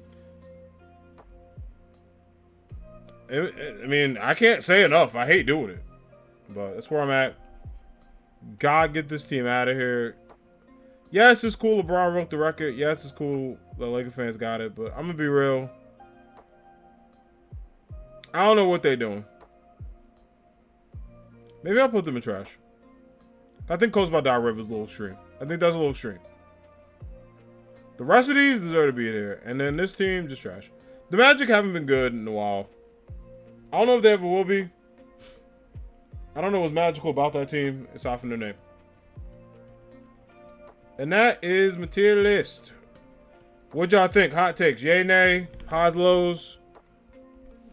can't say enough. I hate doing it. But that's where I'm at. God, get this team out of here. Yes, it's cool LeBron broke the record. Yes, it's cool the Lakers fans got it. But I'm going to be real. I don't know what they're doing. Maybe I'll put them in trash. I think Coach by Doc Rivers is a little extreme. I think that's a little extreme. The rest of these deserve to be there. And then this team, just trash. The Magic haven't been good in a while. I don't know if they ever will be. I don't know what's magical about that team. It's off in their name. And that is my tier list. What y'all think? Hot takes. Yay, nay. Highs, lows.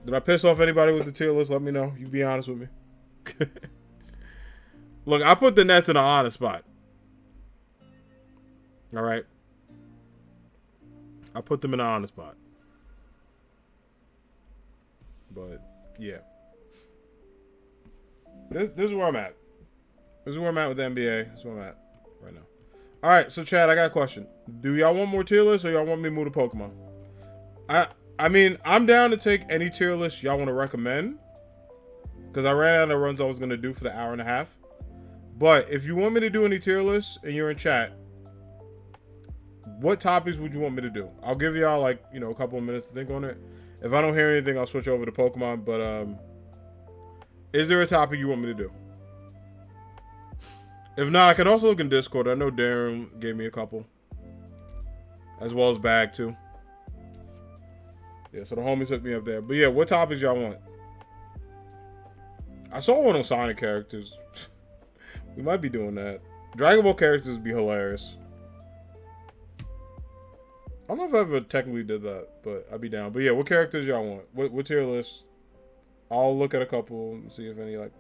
Did I piss off anybody with the tier list? Let me know. You be honest with me. Look, I put the Nets in an honest spot. All right. I put them in an honest spot. But, yeah. This is where I'm at. This is where I'm at with the NBA. This is where I'm at right now. All right, so Chad, I got a question. Do y'all want more tier lists or y'all want me to move to Pokemon? I'm down to take any tier list y'all want to recommend. Because I ran out of runs I was going to do for the hour and a half. But if you want me to do any tier lists and you're in chat, what topics would you want me to do? I'll give y'all like, you know, a couple of minutes to think on it. If I don't hear anything, I'll switch over to Pokemon. But is there a topic you want me to do? If not, I can also look in Discord. I know Darren gave me a couple. As well as Bag too. Yeah, so the homies hooked me up there. But yeah, what topics y'all want? I saw one on Sonic characters. We might be doing that. Dragon Ball characters would be hilarious. I don't know if I ever technically did that, but I'd be down. But yeah, what characters y'all want? What's your list? I'll look at a couple and see if any like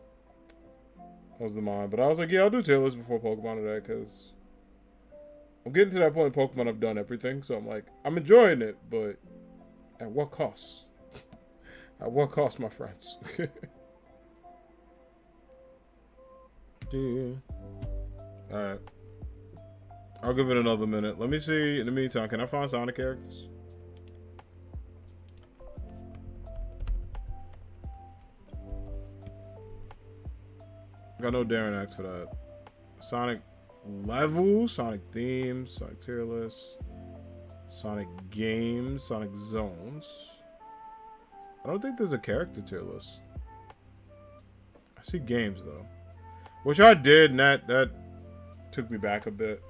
comes to mind. But I was like, yeah, I'll do tier list before Pokemon today because I'm getting to that point in Pokemon I've done everything. So I'm like, I'm enjoying it, but at what cost? At what cost, my friends? Alright. I'll give it another minute. Let me see. In the meantime, can I find Sonic characters? Got no Darren asked for that. Sonic level, Sonic themes, Sonic tier list, Sonic games, Sonic zones. I don't think there's a character tier list. I see games though, which I did, and that took me back a bit.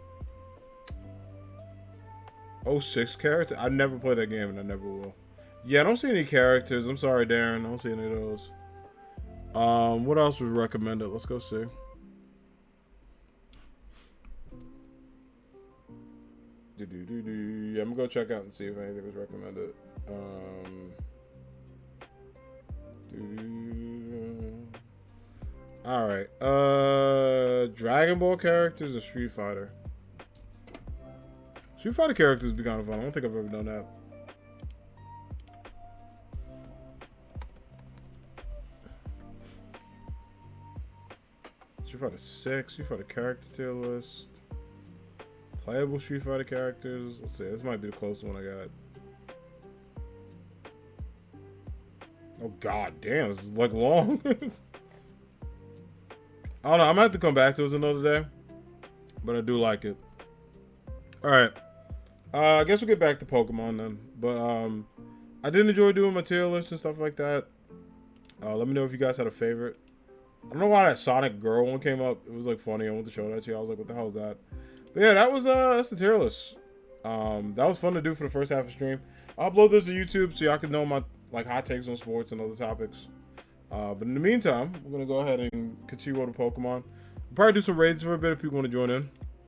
06 character? I never played that game and I never will. Yeah, I don't see any characters. I'm sorry, Darren. I don't see any of those. What else was recommended? Let's go see. Yeah, I'm gonna go check out and see if anything was recommended. Alright. Dragon Ball characters or Street Fighter? Street Fighter characters would be kind of fun. I don't think I've ever done that. Street Fighter 6, Street Fighter character tier list. Playable Street Fighter characters. Let's see, this might be the closest one I got. Oh god damn, this is like long. I don't know, I might have to come back to this another day. But I do like it. Alright. I guess we'll get back to Pokemon then. But I did enjoy doing my tier list and stuff like that. Let me know if you guys had a favorite. I don't know why that Sonic Girl one came up. It was like funny. I wanted to show that to you. I was like, what the hell is that? But yeah, that was that's the tier list. That was fun to do for the first half of the stream. I'll upload this to YouTube so y'all can know my like hot takes on sports and other topics. But in the meantime, we're gonna go ahead and continue on to Pokemon. We'll probably do some raids for a bit if people want to join in.